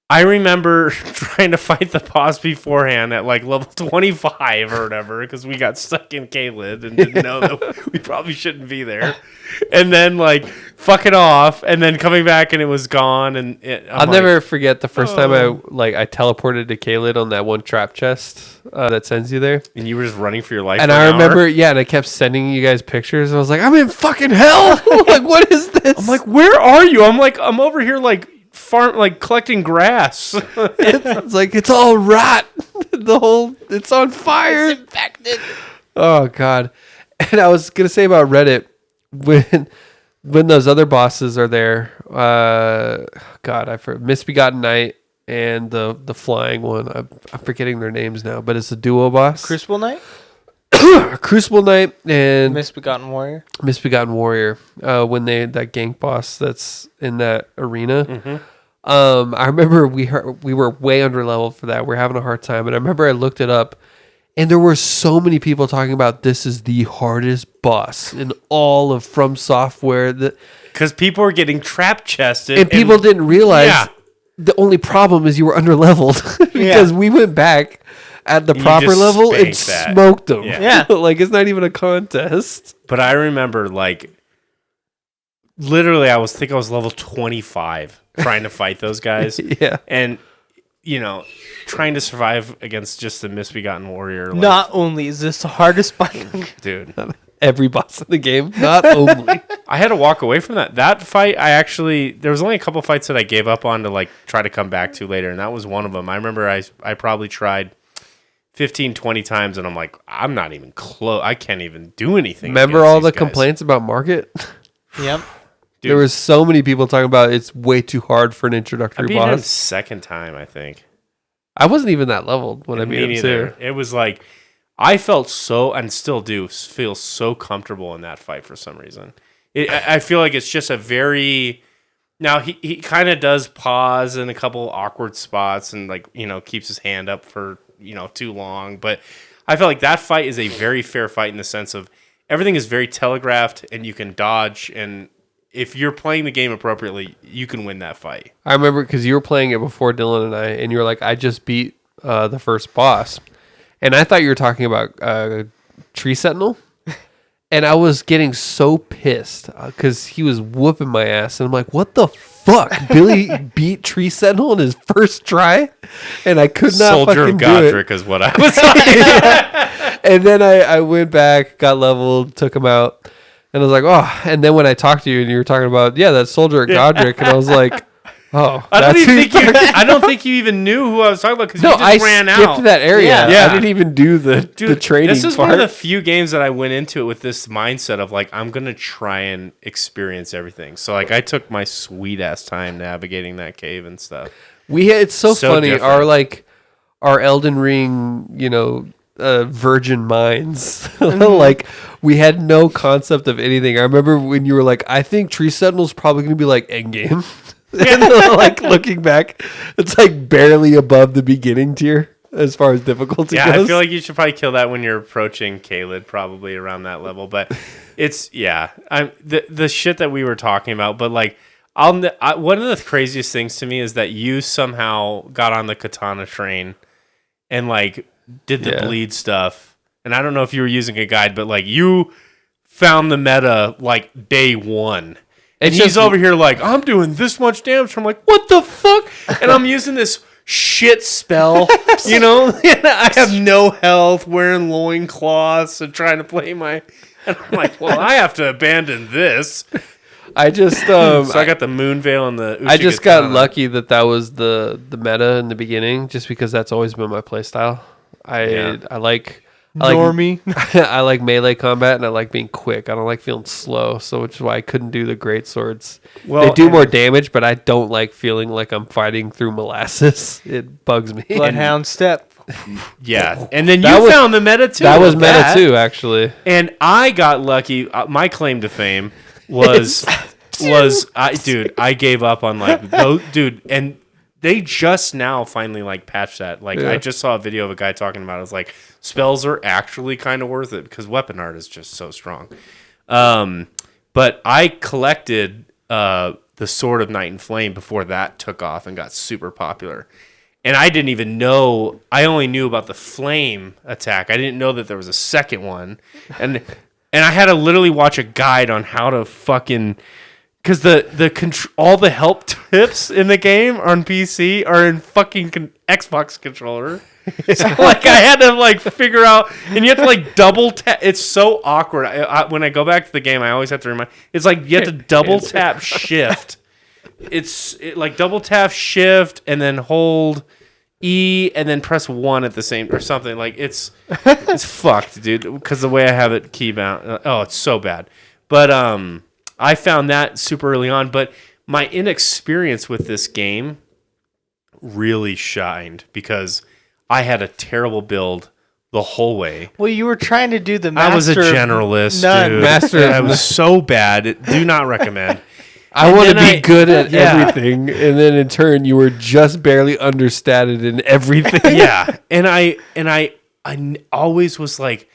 I remember trying to fight the boss beforehand at like level 25 or whatever because we got stuck in Caelid and didn't know that we probably shouldn't be there. And then like fucking off and then coming back and it was gone. And I'll never forget the first time I teleported to Caelid on that one trap chest that sends you there. And you were just running for your life. And I remember, and I kept sending you guys pictures. And I was like, I'm in fucking hell. Like, what is this? I'm like, where are you? I'm over here like collecting grass. It's like it's all rot. It's on fire. It's infected. Oh god. And I was gonna say about Reddit when those other bosses are there. Misbegotten Knight and the flying one. I'm forgetting their names now, but it's a duo boss. Crucible Knight. Crucible Knight and Misbegotten Warrior. When that gank boss that's in that arena. I remember we were way under level for that. We're having a hard time, and I remember I looked it up, and there were so many people talking about this is the hardest boss in all of From Software. Because people were getting trap chested, and people didn't realize the only problem is you were under leveled because we went back at the proper level and smoked them. Yeah. Like it's not even a contest. But I remember like literally I was level 25 trying to fight those guys. Yeah. And trying to survive against just the Misbegotten Warrior. Like, Not only is this the hardest fight, dude. Every boss in the game, not only. I had to walk away from that. That fight, there was only a couple fights that I gave up on to like try to come back to later, and that was one of them. I remember I probably tried 15, 20 times, and I'm like, I'm not even close. I can't even do anything. Remember all the complaints about Market? Yep. Dude, there was so many people talking about it's way too hard for an introductory I beat him boss. second time, I think. I wasn't even that leveled when I beat him too. It was like I felt so, and still do feel so comfortable in that fight for some reason. I feel like it's just a very. Now he kind of does pause in a couple awkward spots and like keeps his hand up for too long, but I feel like that fight is a very fair fight in the sense of everything is very telegraphed and you can dodge, and if you're playing the game appropriately, you can win that fight. I remember because you were playing it before Dylan and I, and you were like, I just beat the first boss. And I thought you were talking about Tree Sentinel. And I was getting so pissed because he was whooping my ass. And I'm like, what the fuck? Billy beat Tree Sentinel in his first try? And I could not Soldier fucking of do Godric it. is what I was like. And then I went back, got leveled, took him out. And I was like, oh. And then when I talked to you and you were talking about, that Soldier of Godric. And I was like, oh. I don't think you even knew who I was talking about because you just ran out. I skipped that area. Yeah. I didn't even do the training This is part. one of the few games that I went into it with this mindset of like, I'm going to try and experience everything. So like I took my sweet ass time navigating that cave and stuff. It's so funny. Different. Our Elden Ring, virgin minds. Like we had no concept of anything. I remember when you were like, I think Tree Sentinel's probably going to be like endgame. And like looking back, it's like barely above the beginning tier as far as difficulty goes. I feel like you should probably kill that when you're approaching Caelid, probably around that level. But it's the shit that we were talking about. But like, one of the craziest things to me is that you somehow got on the katana train and like did the bleed stuff. And I don't know if you were using a guide, but like you found the meta like day one. And he's over here like, I'm doing this much damage. I'm like, what the fuck? And I'm using this shit spell, and I have no health, wearing loincloths and trying to play and I'm like, well, I have to abandon this. I just so I got the moon veil and the I just got lucky that was the meta in the beginning, just because that's always been my play style. I like Normie. I like melee combat and I like being quick. I don't like feeling slow, so which is why I couldn't do the great swords. Well, they do more damage, but I don't like feeling like I'm fighting through molasses. It bugs me. Bloodhound Step. Yeah, and then you found the meta too. That was meta too, actually. And I got lucky. My claim to fame was I gave up on like and they just now finally like patched that. Like Yeah. I just saw a video of a guy talking about it. It was like spells are actually kind of worth it because weapon art is just so strong. But I collected the Sword of Night and Flame before that took off and got super popular. And I didn't even know. I only knew about the flame attack. I didn't know that there was a second one. And I had to literally watch a guide on how to fucking, because all the help tips in the game on PC are in fucking Xbox controller. So like I had to like figure out, and you have to like double tap. It's so awkward. When I go back to the game, I always have to remind. It's like you have to double tap shift. It's like double tap shift and then hold E and then press 1 at the same or something. Like it's fucked, dude. Because the way I have it keybound, it's so bad. But I found that super early on. But my inexperience with this game really shined because I had a terrible build the whole way. Well, you were trying to do the master. I was a generalist, dude. Master. I was so bad. Do not recommend. I want to then be good at everything, and then in turn, you were just barely understated in everything. Yeah, and I always was like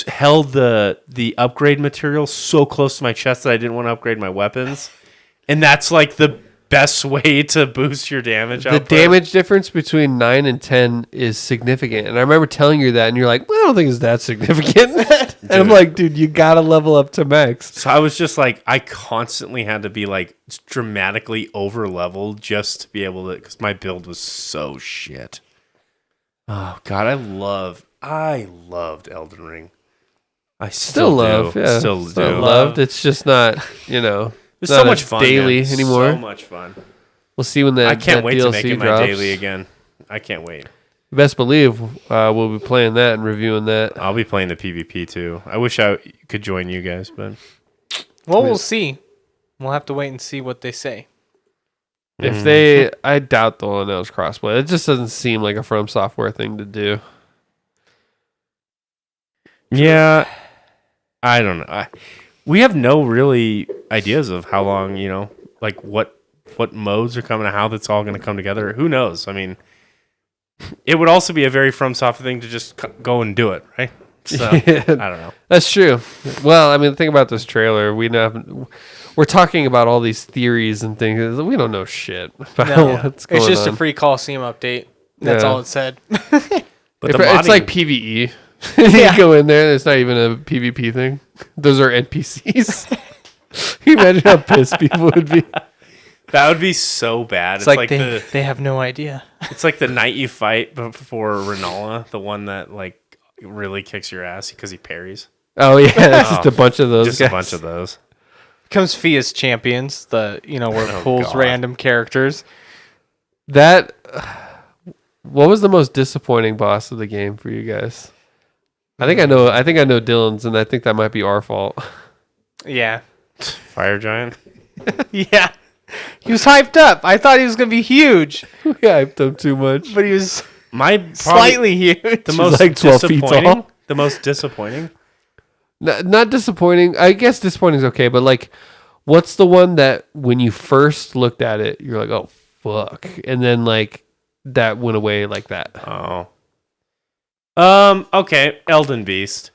held the upgrade material so close to my chest that I didn't want to upgrade my weapons, and that's like the best way to boost your damage. The damage difference between 9 and 10 is significant, and I remember telling you that, and you're like, "Well, I don't think it's that significant." And I'm like, "Dude, you gotta level up to max." So I was just like, I constantly had to be like dramatically over leveled just to be able to, because my build was so shit. Oh God, I loved Elden Ring. I still love, do. yeah, Still do. loved. It's just not, It's not so a much fun daily man. anymore. So much fun. We'll see when I can't that wait DLC to make it drops. my daily again. I can't wait. Best believe we'll be playing that and reviewing that. I'll be playing the PvP too. I wish I could join you guys, but Well, we'll see. We'll have to wait and see what they say. If I doubt they'll announce crossplay. It just doesn't seem like a From Software thing to do. yeah, I don't know. We have no really ideas of how long, like what modes are coming and how that's all going to come together. Who knows? I mean, it would also be a very From Software thing to just go and do it, right? So, I don't know. That's true. Well, I mean, think about this trailer. We're talking about all these theories and things. We don't know shit about what's going on. It's just a free Colosseum update. That's all it said. But It's like PvE. You go in there, it's not even a PvP thing. Those are NPCs. Can you imagine how pissed people would be? that would be so bad. It's like they have no idea. It's like the night you fight before Renola, the one that like really kicks your ass because he parries. Oh yeah, it's just a bunch of those. Just guys. a bunch of those. Comes Fia's champions, where it pulls God. random characters. That. What was the most disappointing boss of the game for you guys? I think I know Dylan's, and I think that might be our fault. Yeah. Fire Giant. Yeah. He was hyped up. I thought he was going to be huge, We hyped him too much. but he was Slightly huge. the most like 12 feet disappointing. tall. The most disappointing. Not disappointing. I guess disappointing is okay, but like, what's the one that when you first looked at it, you're like, oh fuck, and then like that went away like that? Oh. Okay, Elden Beast.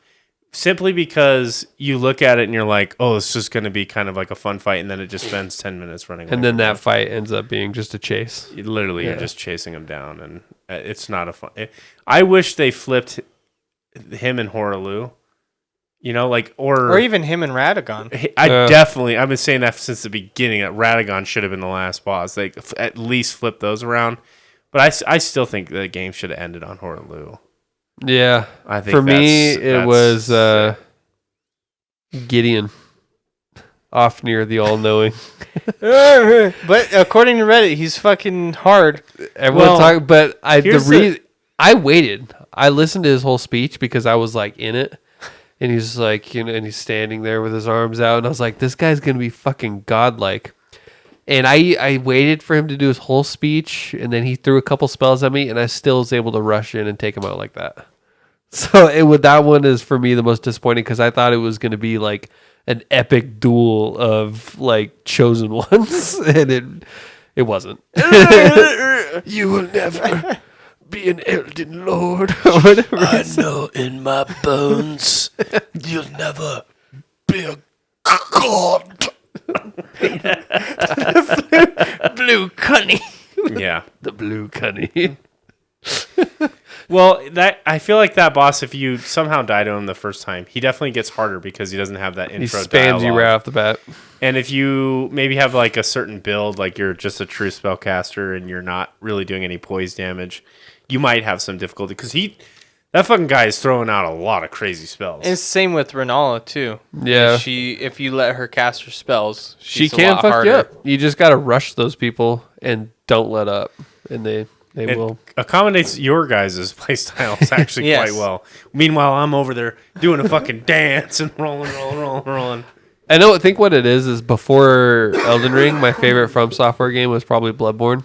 Simply because you look at it and you're like, oh, it's just going to be kind of like a fun fight, and then it just spends 10 minutes running. And then that fight ends up being just a chase. You're just chasing him down, and it's not a fun. I wish they flipped him and Horaloo. Or even him and Radagon. I've been saying that since the beginning, that Radagon should have been the last boss. They at least flip those around. But I still think the game should have ended on Horaloo. Yeah, I think for me it was Gideon off near the all-knowing. But according to Reddit, he's fucking hard. Everyone talk, but I waited. I listened to his whole speech because I was like in it, and he's just like, and he's standing there with his arms out, and I was like, this guy's gonna be fucking godlike. And I waited for him to do his whole speech, and then he threw a couple spells at me, and I still was able to rush in and take him out like that. So that one is for me the most disappointing because I thought it was going to be like an epic duel of like chosen ones, and It wasn't. You will never be an Elden Lord or whatever. I know in my bones you'll never be a god. Blue cunny. Yeah. The blue cunny. Well, that I feel like that boss, if you somehow die to him the first time, he definitely gets harder because he doesn't have that He intro spams dialogue. you right off the bat. And if you maybe have like a certain build, like you're just a true spellcaster and you're not really doing any poise damage, you might have some difficulty because that fucking guy is throwing out a lot of crazy spells. And it's the same with Renala too. Yeah. If you let her cast her spells, She she's a can lot fuck harder. you up. You just got to rush those people and don't let up. And they It will. accommodates your guys' playstyles actually Yes. quite well. Meanwhile, I'm over there doing a fucking dance and rolling. I think what it is before Elden Ring, my favorite From Software game was probably Bloodborne.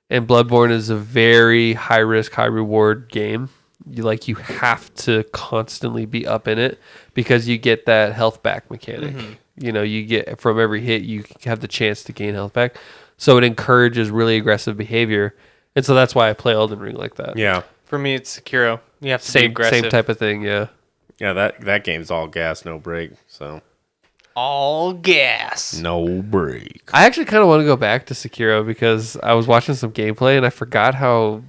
And Bloodborne is a very high risk, high reward game. You have to constantly be up in it because you get that health back mechanic. You get from every hit, you have the chance to gain health back. So it encourages really aggressive behavior. And so that's why I play Elden Ring like that. Yeah. For me, it's Sekiro. You have to be aggressive. Same type of thing, yeah. Yeah, that game's all gas, no break. So All gas. no break. I actually kind of want to go back to Sekiro because I was watching some gameplay and I forgot how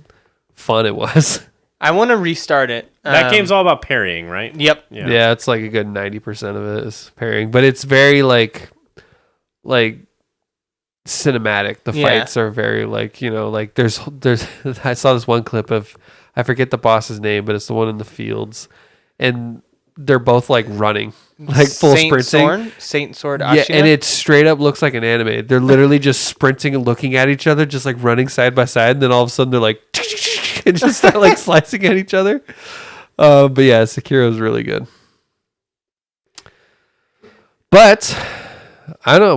fun it was. I want to restart it. That game's all about parrying, right? Yep. Yeah, it's like a good 90% of it is parrying, but it's very like cinematic. The Yeah. fights are very there's I saw this one clip of, I forget the boss's name, but it's the one in the fields, and they're both like running, like full sprinting. Saint Sword. Yeah, Ashina? and it straight up looks like an anime. They're literally just sprinting and looking at each other, just like running side by side, and then all of a sudden they're like and just start like slicing at each other. But yeah, Sekiro's really good. But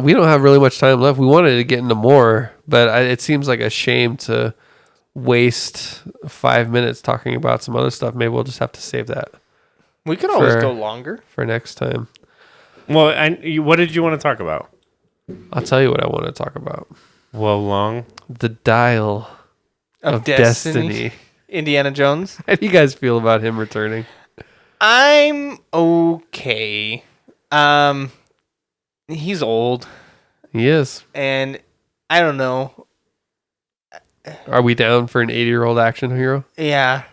we don't have really much time left. We wanted to get into more, but it seems like a shame to waste 5 minutes talking about some other stuff. Maybe we'll just have to save that We could always for- go longer. for next time. Well, what did you want to talk about? I'll tell you what I want to talk about. Well, long. The Dial of Destiny. Indiana Jones. How do you guys feel about him returning? I'm okay. He's old, He is. and I don't know. Are we down for an 80-year-old action hero? Yeah.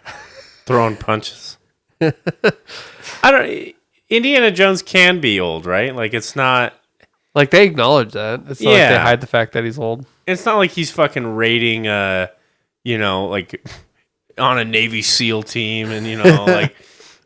Throwing punches. Indiana Jones can be old, right? Like it's not Like, they acknowledge that. It's not like they Yeah. hide the fact that he's old. like he's fucking raiding like on a Navy SEAL team and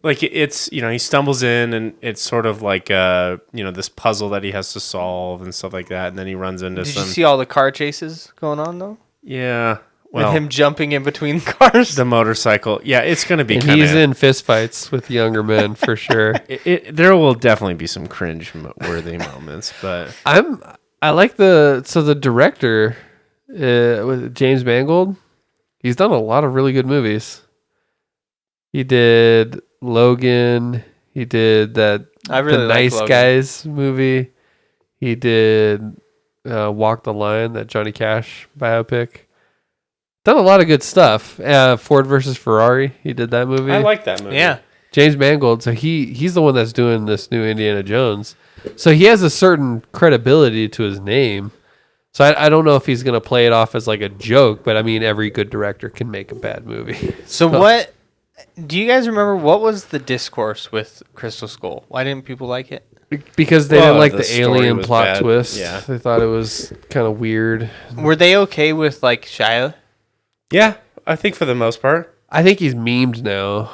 like it's he stumbles in and it's sort of like this puzzle that he has to solve and stuff like that, and then he runs into Did some you see all the car chases going on though? yeah. With Well, him jumping in between cars. the motorcycle. Yeah, it's going to be And kind he's of in fistfights with younger men for sure. there will definitely be some cringe worthy moments, but I like the director with James Mangold. He's done a lot of really good movies. He did Logan. He did the Nice Logan. Guys movie. He did Walk the Line, that Johnny Cash biopic. Done a lot of good stuff. Ford versus Ferrari. He did that movie. I like that movie. Yeah. James Mangold. So he's the one that's doing this new Indiana Jones. So he has a certain credibility to his name. So I don't know if he's going to play it off as like a joke, but I mean, every good director can make a bad movie. So what do you guys remember? What was the discourse with Crystal Skull? Why didn't people like it? Because they Well, didn't like the the story alien was plot bad. twist. Yeah. They thought it was kind of weird. Were they okay with like Shia? Yeah, I think for the most part. I think he's memed now.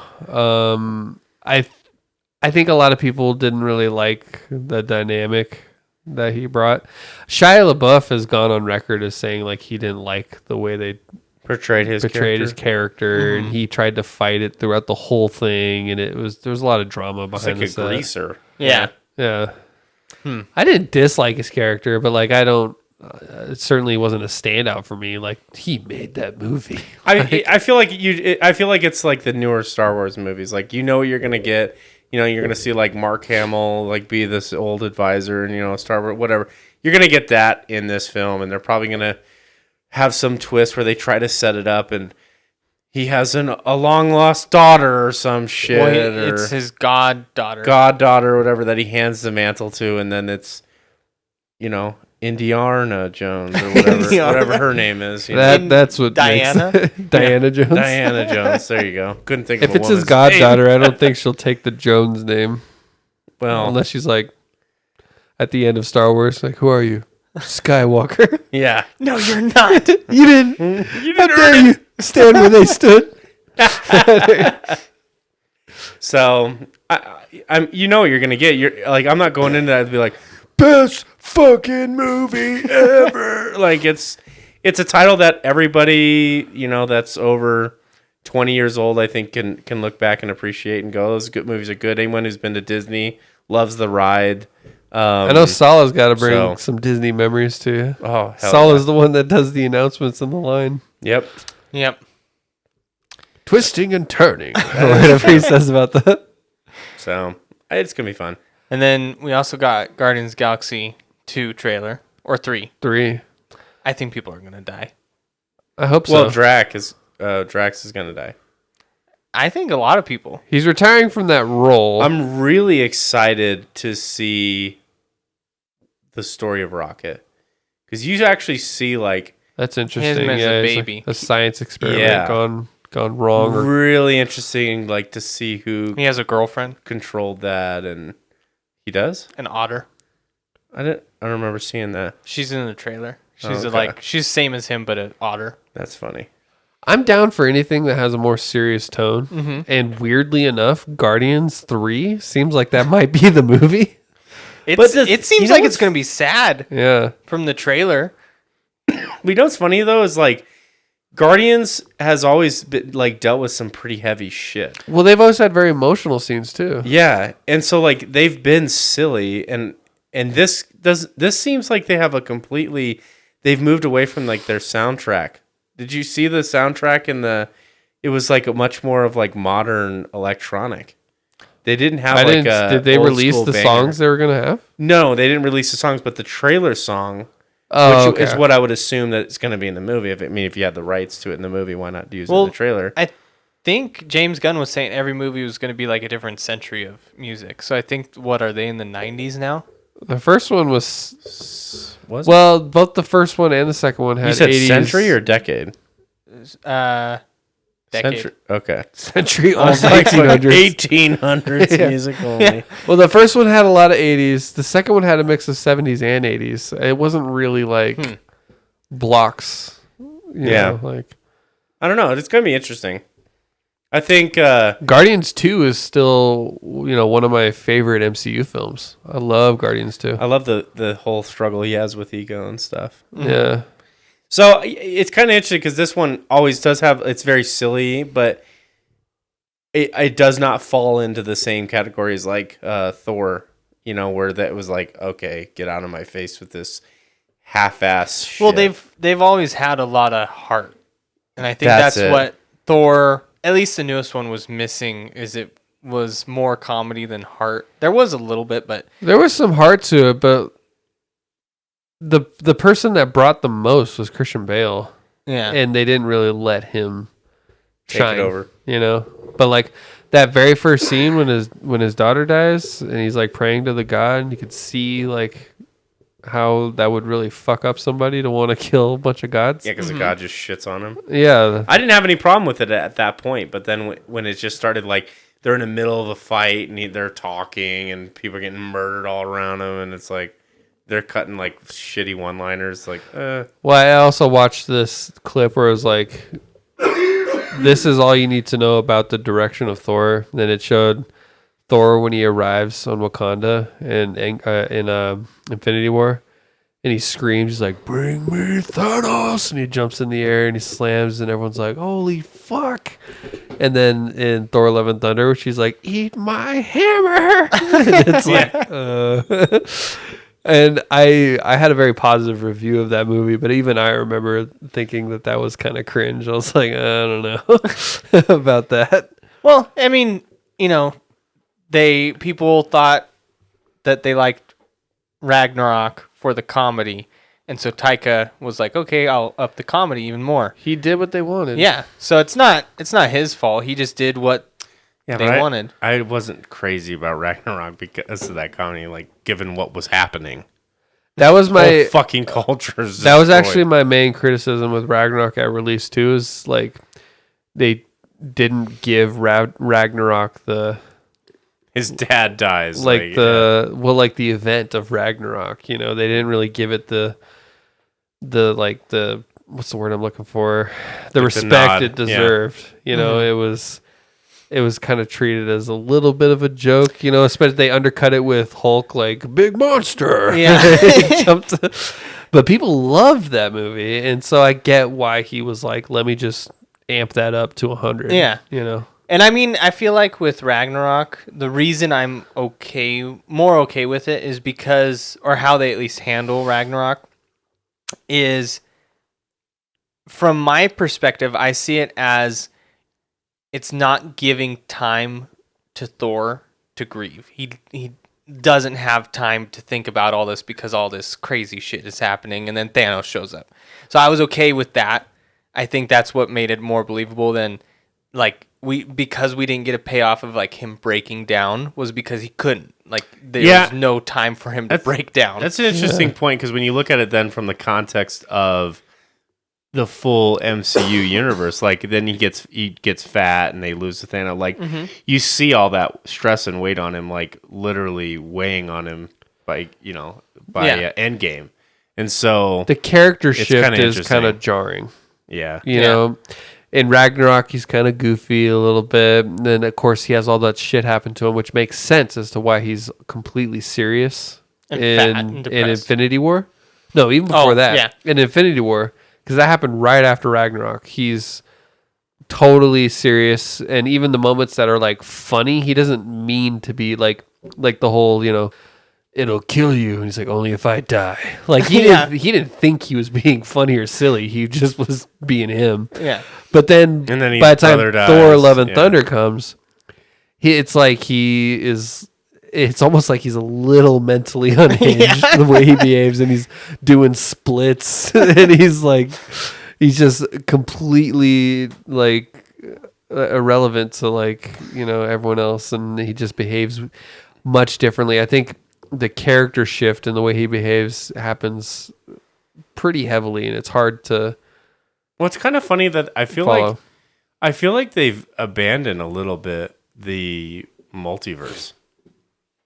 I think a lot of people didn't really like the dynamic that he brought. Shia LaBeouf has gone on record as saying like he didn't like the way they Portrayed his character, and he tried to fight it throughout the whole thing, and there was a lot of drama It's behind like a the set. greaser. Yeah. Yeah. I didn't dislike his character, but like I don't. It certainly wasn't a standout for me. Like he made that movie. I feel like it's like the newer Star Wars movies. Like what you're gonna get. You're gonna see like Mark Hamill like be this old advisor, and Star Wars whatever. You're gonna get that in this film, and they're probably gonna have some twist where they try to set it up and he has a long lost daughter or some shit. Well, it's his goddaughter. Or whatever that he hands the mantle to, and then it's, Indiana Jones or whatever her name is. That's what Diana? makes Diana Jones. Diana Jones. There you go. Couldn't think of If a it's his woman's goddaughter, I don't think she'll take the Jones name. Well, Unless she's like at the end of Star Wars, like, who are you? Skywalker. yeah. No, you're not. You didn't. How dare you stand where they stood? So I'm what you're gonna get. You're like, I'm not going into that to be like best fucking movie ever. Like it's a title that everybody that's over 20 years old, I think, can look back and appreciate and go, those good movies are good. Anyone who's been to Disney loves the ride. I know Salah's got to bring some Disney memories to you. Oh, hell Salah's the one that does the announcements on the line. Yep. Twisting and turning. Or whatever he says about that. So it's gonna be fun. And then we also got Guardians of the Galaxy 2 trailer, or 3. 3. I think people are gonna die. I hope so. Well, Drax is gonna die. I think a lot of people. He's retiring from that role. I'm really excited to see the story of Rocket, because you actually see like That's interesting. him as a it's baby. like a science experiment gone wrong. really interesting, like to see who He has a girlfriend, controlled that, and he does. an otter. I don't remember seeing that. She's in the trailer. She's okay. she's same as him, but an otter. That's funny. I'm down for anything that has a more serious tone. Mm-hmm. And weirdly enough, Guardians 3 seems like that might be the movie. It seems like it's gonna be sad Yeah. from the trailer. You know what's funny though is like Guardians has always been like dealt with some pretty heavy shit. Well, they've always had very emotional scenes too. Yeah, and so like they've been silly, and this seems like they have they've moved away from like their soundtrack. Did you see the soundtrack it was like a much more of like modern electronic. They didn't have Did they release the songs they were gonna have? No, they didn't release the songs, but the trailer song, Oh, which is what I would assume that it's going to be in the movie. If you had the rights to it in the movie, why not use it in the trailer? I think James Gunn was saying every movie was going to be like a different century of music. So I think, what are they in the 90s now? The first one was both the first one and the second one had you said 80s. century or decade? Decade. Century. Okay. Century I was old like 1800s. 1800s music only. Yeah. Well, the first one had a lot of 80s. The second one had a mix of 70s and 80s. It wasn't really like blocks. You know, like I don't know. It's going to be interesting. I think Guardians 2 is still, one of my favorite MCU films. I love Guardians 2. I love the whole struggle he has with ego and stuff. Yeah. So it's kind of interesting because this one always does have, it's very silly, but it does not fall into the same categories like Thor, where that was like, okay, get out of my face with this half-ass shit. Well, they've always had a lot of heart. And I think that's what Thor, at least the newest one, was missing, is it was more comedy than heart. There was a little bit, but There was some heart to it, but the person that brought the most was Christian Bale. yeah. And they didn't really let him Take shine, it over. But like that very first scene when his daughter dies and he's like praying to the God, and you could see like how that would really fuck up somebody to want to kill a bunch of gods. Yeah, because the god just shits on him. Yeah. I didn't have any problem with it at that point, but then when it just started, like, they're in the middle of a fight and they're talking and people are getting murdered all around them, and it's like they're cutting like shitty one-liners, like. Well, I also watched this clip where it was like, this is all you need to know about the direction of Thor. Then it showed Thor when he arrives on Wakanda in Infinity War, and he screams, he's like, "Bring me Thanos!" And he jumps in the air and he slams, and everyone's like, "Holy fuck!" And then in Thor: Love and Thunder, she's like, "Eat my hammer!" And it's like, and I had a very positive review of that movie, but even I remember thinking that was kind of cringe. I was like, I don't know about that. Well, I mean, people thought that they liked Ragnarok for the comedy, And so Taika was like, okay, I'll up the comedy even more. He did what they wanted. Yeah. So it's not his fault. He just did what they wanted. I wasn't crazy about Ragnarok because of that comedy, like given what was happening. That was my Whole fucking cultures. That was actually my main criticism with Ragnarok at release too. Is like they didn't give Ragnarok his dad dies, like the event of Ragnarok. You know, they didn't really give it the what's the word I'm looking for? The respect it deserved. Yeah. You know, it was kind of treated as a little bit of a joke, you know, especially they undercut it with Hulk, like, big monster. Yeah. But people loved that movie. And so I get why he was like, let me just amp that up to 100. Yeah. You know? And I mean, I feel like with Ragnarok, the reason I'm more okay with it is because, or how they at least handle Ragnarok, is from my perspective, I see it as it's not giving time to Thor to grieve. He doesn't have time to think about all this because all this crazy shit is happening, and then Thanos shows up. So I was okay with that. I think that's what made it more believable than like because we didn't get a payoff of like him breaking down was because he couldn't. Like there was no time for him to break down. That's an interesting point because when you look at it then from the context of the full MCU universe, like then he gets fat and they lose the Thanos. Like you see all that stress and weight on him, like literally weighing on him by Endgame, and so the character shift is kind of jarring. Yeah, you know, in Ragnarok he's kind of goofy a little bit. And then of course he has all that shit happen to him, which makes sense as to why he's completely serious in Infinity War. No, even before that, in Infinity War. Because that happened right after Ragnarok. He's totally serious. And even the moments that are like funny, he doesn't mean to be like the whole, you know, it'll kill you. And he's like, only if I die. Like he didn't think he was being funny or silly. He just was being him. Yeah. But then by the time Thor Love and Thunder comes, it's almost like he's a little mentally unhinged the way he behaves, and he's doing splits, and he's just completely like irrelevant to like, you know, everyone else, and he just behaves much differently. I think the character shift in the way he behaves happens pretty heavily, and it's hard to. Well, it's kind of funny that I feel like they've abandoned a little bit the multiverse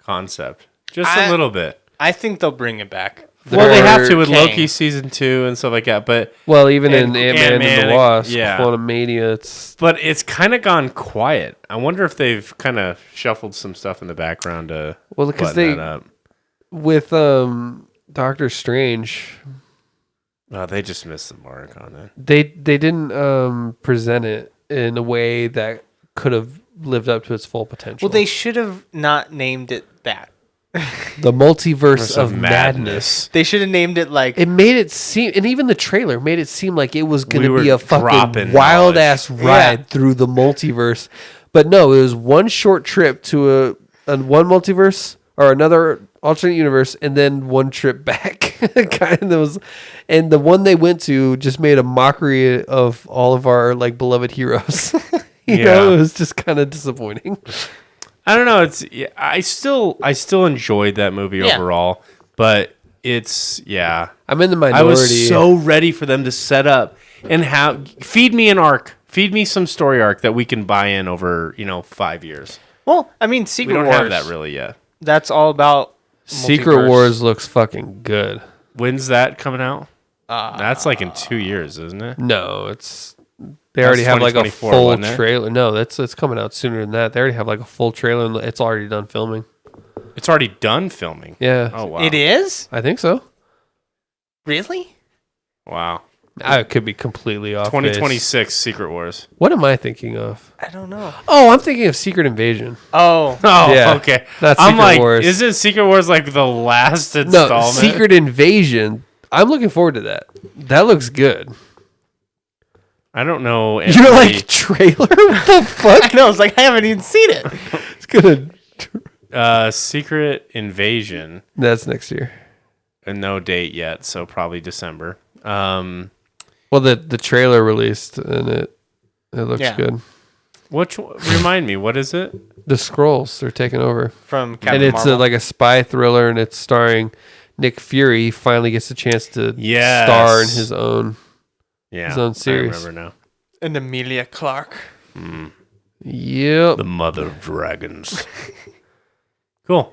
concept, just a little bit. I think they'll bring it back. Well, they have to with Loki season 2 and stuff like that. But even in Ant-Man and the Wasp, Quantumania, but it's kind of gone quiet. I wonder if they've kind of shuffled some stuff in the background to because that up. With Doctor Strange, they just missed the mark on it. They didn't present it in a way that could have lived up to its full potential. Well, they should have not named it that. The multiverse of madness. They should have named it like... It made it seem... And even the trailer made it seem like it was going to be a fucking wild-ass ride through the multiverse. But no, it was one short trip to one multiverse or another alternate universe, and then one trip back. And the one they went to just made a mockery of all of our like beloved heroes. You know, it was just kind of disappointing. I don't know. I still enjoyed that movie overall, but it's I'm in the minority. I was so ready for them to set up and feed me an arc, feed me some story arc that we can buy in over 5 years. Well, I mean, Secret Wars. We don't have that really yet. That's all about Secret Wars. Looks fucking good. When's that coming out? That's like in 2 years, isn't it? No, they already have like a full trailer. No, it's coming out sooner than that. They already have like a full trailer, and it's already done filming. It's already done filming? Yeah. Oh, wow. It is? I think so. Really? Wow. I could be completely off. 2026 Secret Wars. What am I thinking of? I don't know. Oh, I'm thinking of Secret Invasion. Oh, yeah. Okay. That's Secret Wars. Isn't Secret Wars like the last installment? No, Secret Invasion. I'm looking forward to that. That looks good. I don't know. You're like, trailer? What the fuck? I know. It's like, I haven't even seen it. It's gonna. Secret Invasion. That's next year. no date yet, so probably December. Well, the trailer released and it looks good. Remind me, what is it? The Scrolls are taking over from Captain and it's Marvel. like a spy thriller, and it's starring Nick Fury. He finally gets a chance to star in his own series. I remember now. And Emilia Clarke. Yep. The Mother of Dragons. Cool.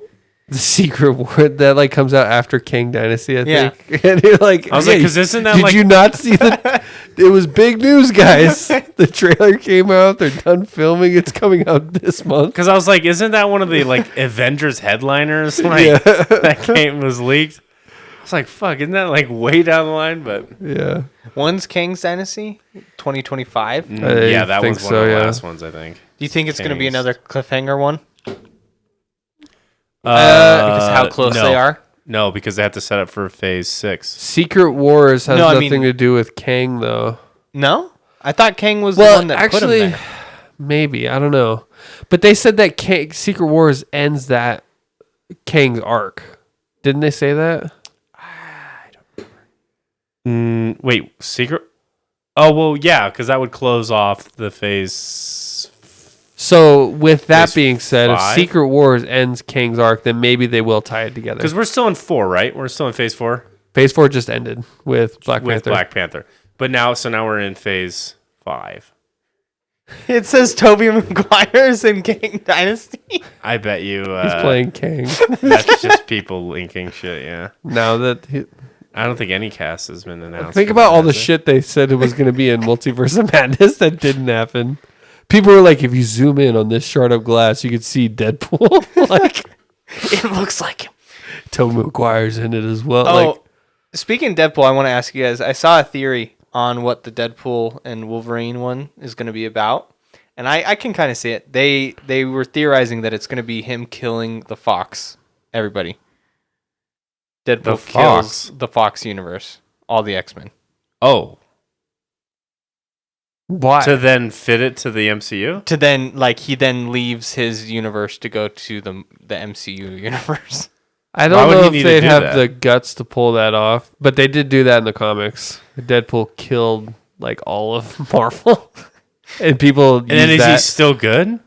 The Secret War that like comes out after Kang Dynasty, I Yeah. think. And you're like, I was like, because isn't that did like you not see that? It was big news, guys. The trailer came out. They're done filming. It's coming out this month. Because I was like, isn't that one of the like Avengers headliners? Like that game was leaked. I was like, fuck, isn't that like way down the line? But Yeah. When's Kang's Dynasty? 2025? yeah, that think was one so, of the yeah. last ones, I think. Do you think it's going to be Kang's. another cliffhanger one? Because how close no. they are? No, because they have to set up for phase 6. Secret Wars has No, I nothing mean- to do with Kang, though. No? I thought Kang was Well, the one that actually, put him there. maybe. I don't know. But they said that Secret Wars ends that Kang's arc. Didn't they say that? Wait, Secret? Oh, well, yeah, because that would close off the phase. So, with that Phase being said, if 5? Secret Wars ends Kang's arc, then maybe they will tie it together. Because we're still in 4, right? We're still in phase 4 Phase 4 just ended with Black with Panther. Black Panther. But now we're in phase 5. It says Tobey Maguire's in Kang Dynasty. I bet you He's playing Kang. that's just people linking shit, yeah. Now that I don't think any cast has been announced. think for about that, all the has it? shit they said it was going to be in Multiverse of Madness that didn't happen. People were like, if you zoom in on this shard of glass, you could see Deadpool. Like, It looks like him. Tobey Maguire's in it as well. Oh, Like, speaking of Deadpool, I want to ask you guys. I saw a theory on what the Deadpool and Wolverine one is going to be about, and I can kind of see it. They were theorizing that it's going to be him killing the Fox. Everybody. Deadpool kills the Fox universe, all the X-Men. Oh, why? to then fit it to the MCU? To then, like, he then leaves his universe to go to the MCU universe. I Why don't would know he if need to they'd do have that? the guts to pull that off, but they did do that in the comics. Deadpool killed like all of Marvel, and people. And then is he still good?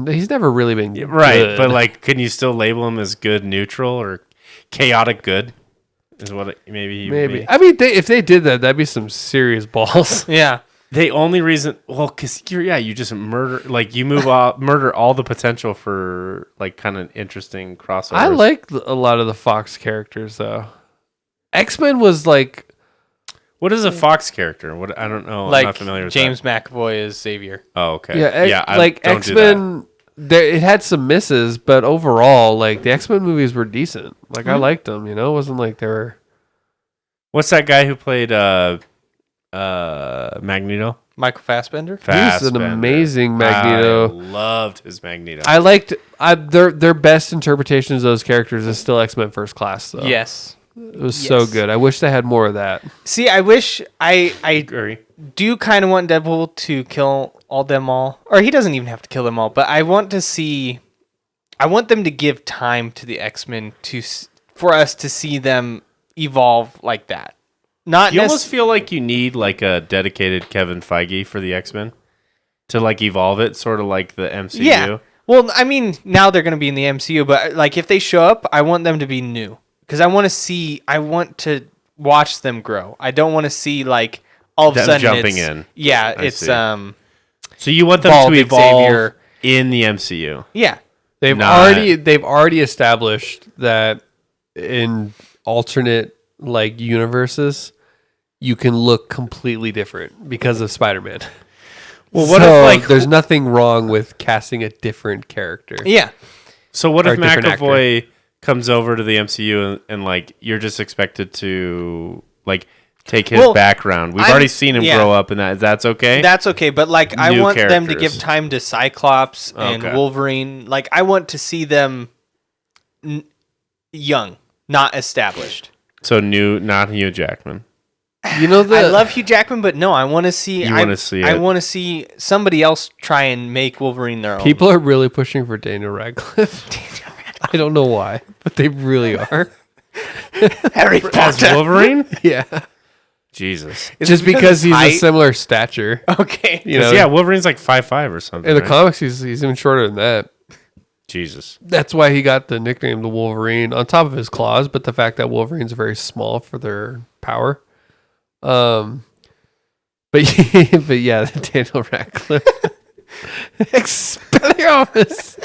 He's never really been Right, good. but like, can you still label him as good, neutral, or chaotic good? Is what maybe he would maybe. be. I mean, if they did that, that'd be some serious balls. Yeah. The only reason, well, because you just murder, like you murder all the potential for like kind of interesting crossovers. I like a lot of the Fox characters though. X-Men was like, What is a Fox character? What I don't know. I'm Like not familiar with James McAvoy is Xavier. that. Oh, okay. yeah, I like don't do that. X-Men. It had some misses, but overall, like the X-Men movies were decent. Like I liked them. You know, it wasn't like they were. What's that guy who played Magneto? Michael Fassbender? He's an amazing Magneto. I loved his Magneto. I liked their best interpretations of those characters is still X-Men First Class though. Yes. It was so Yes. good. I wish they had more of that. See, I wish I agree. do kind of want Deadpool to kill them all, or he doesn't even have to kill them all. But I want them to give time to the X-Men for us to see them evolve like that. Not You almost feel like you need like a dedicated Kevin Feige for the X-Men to like evolve it, sort of like the MCU. Yeah. Well, I mean, now they're going to be in the MCU, but like if they show up, I want them to be new because I want to watch them grow. I don't want to see like all of a Them sudden jumping it's, in. Yeah, I it's see. So you want them Bald to evolve Xavier. in the MCU. yeah. They've Not- already established that in alternate like universes, you can look completely different because of Spider-Man. Well, what So, if like there's nothing wrong with casting a different character? Yeah. So what Or if a different McAvoy comes over to the MCU and like you're just expected to like take his Well, background? We've I'm- already seen him yeah. grow up, and that's okay. That's okay, but like I New want them to characters. give time to Cyclops and Okay. Wolverine. Like I want to see them young, not established. So not Hugh Jackman. You know I love Hugh Jackman, but no, I want to see. You wanna see I it. want to see somebody else try and make Wolverine their own. people are really pushing for Daniel Radcliffe. I don't know why, but they really are. Harry As Potter. Wolverine? Yeah. Jesus. Just because he's a height? similar stature. Okay. You know, Yeah, Wolverine's like 5'5" or something. in the right? comics, he's even shorter than that. Jesus. That's why he got the nickname the Wolverine on top of his claws, but the fact that Wolverines are very small for their power. But yeah, Daniel Radcliffe. Expelliarmus.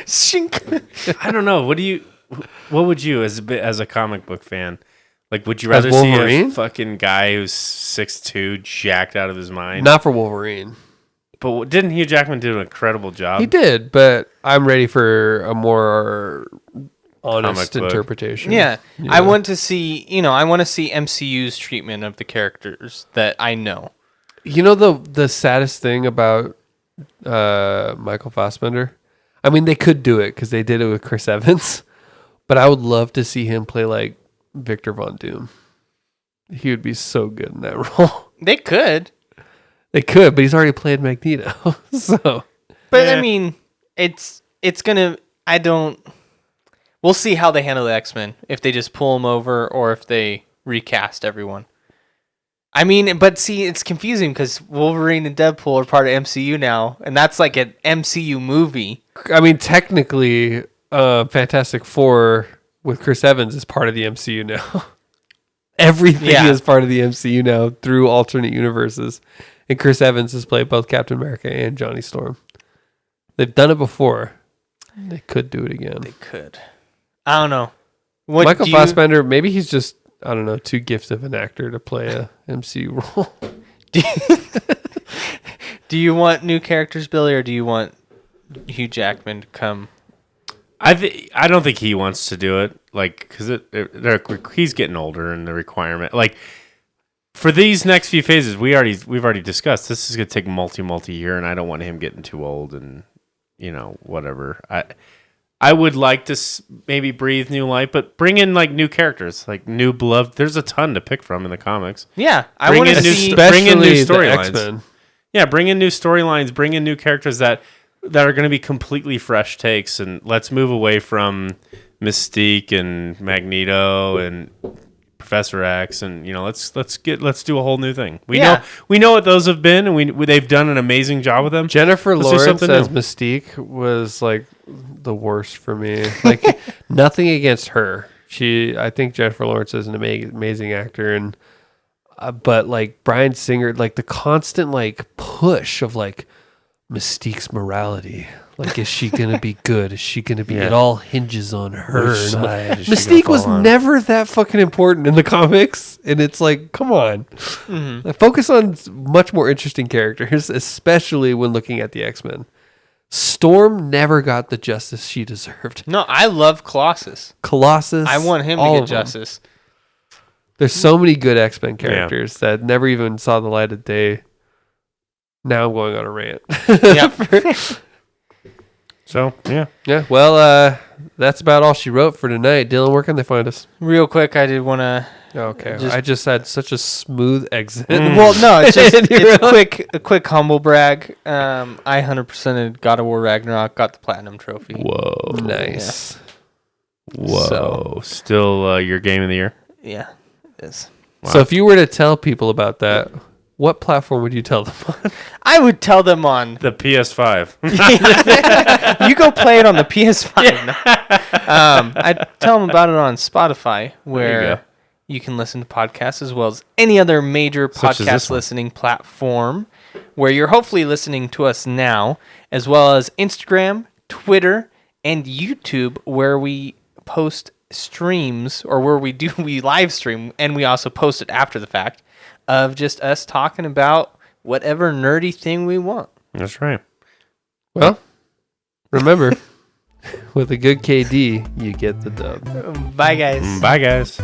Shink. I don't know. What would you as a comic book fan? Like, would you rather As see a Wolverine? fucking guy who's 6'2", jacked out of his mind? Not for Wolverine. But didn't Hugh Jackman do an incredible job? He did, but I'm ready for a more honest Comic book. interpretation. Yeah. I want to see MCU's treatment of the characters that I know. You know the saddest thing about Michael Fassbender? I mean, they could do it because they did it with Chris Evans, but I would love to see him play like Victor Von Doom. He would be so good in that role. They could. They could, but he's already played Magneto. So, But Yeah. I mean, it's gonna. We'll see how they handle the X-Men. If they just pull them over, or if they recast everyone. I mean, but see, it's confusing because Wolverine and Deadpool are part of MCU now, and that's like an MCU movie. I mean, technically, Fantastic Four with Chris Evans is part of the MCU now. Everything Yeah. is part of the MCU now through alternate universes. And Chris Evans has played both Captain America and Johnny Storm. They've done it before. They could do it again. They could. I don't know. What Michael do you- Fassbender, maybe he's just, I don't know, too gifted of an actor to play a MCU role. Do you want new characters, Billy, or do you want Hugh Jackman to come? I don't think he wants to do it, like, because he's getting older, and the requirement, like, for these next few phases, we've already discussed this is gonna take multi year, and I don't want him getting too old, and whatever. I would like to maybe breathe new life, but bring in like new characters, like new blood. There's a ton to pick from in the comics. Yeah, I Bring want to in new see. bring in new Especially the storylines. X-Men. Yeah, bring in new storylines, bring in new characters that are going to be completely fresh takes, and let's move away from Mystique and Magneto and Professor X, and let's do a whole new thing. We know what those have been, and they've done an amazing job with them. Jennifer Let's do Lawrence something as new. Mystique was like the worst for me. Like nothing against her. I think Jennifer Lawrence is an amazing actor, and but like Bryan Singer, like the constant like push of like Mystique's morality. Like, is she gonna be good? Is she gonna be? Yeah. It all hinges on her. Which And I'm like, side is she gonna Mystique was fall on? never that fucking important in the comics, and it's like, come on, focus on much more interesting characters, especially when looking at the X-Men. Storm never got the justice she deserved. No, I love Colossus. Colossus, I want him to all get of them. justice. There's so many good X-Men characters that never even saw the light of day. Now I'm going on a rant. Yep. So yeah, Yeah, well, that's about all she wrote for tonight. Dylan, where can they find us? Real quick, I did want to. Okay, Just- I just had such a smooth exit. Well, no, it's just And you're it's a quick humble brag. I 100%ed God of War Ragnarok, got the platinum trophy. whoa, Nice. whoa, So- still your game of the year. Yeah, it is. So if you were to tell people about that, what platform would you tell them on? I would tell them on. The PS5. You go play it on the PS5. I'd tell them about it on Spotify, where go. you can listen to podcasts as well as any other major Such as this podcast one. listening platform, where you're hopefully listening to us now, as well as Instagram, Twitter, and YouTube, where we post streams, or where we live stream, and we also post it after the fact, of just us talking about whatever nerdy thing we want. That's right. Well, remember, with a good KD, you get the dub. Bye, guys. Bye, guys.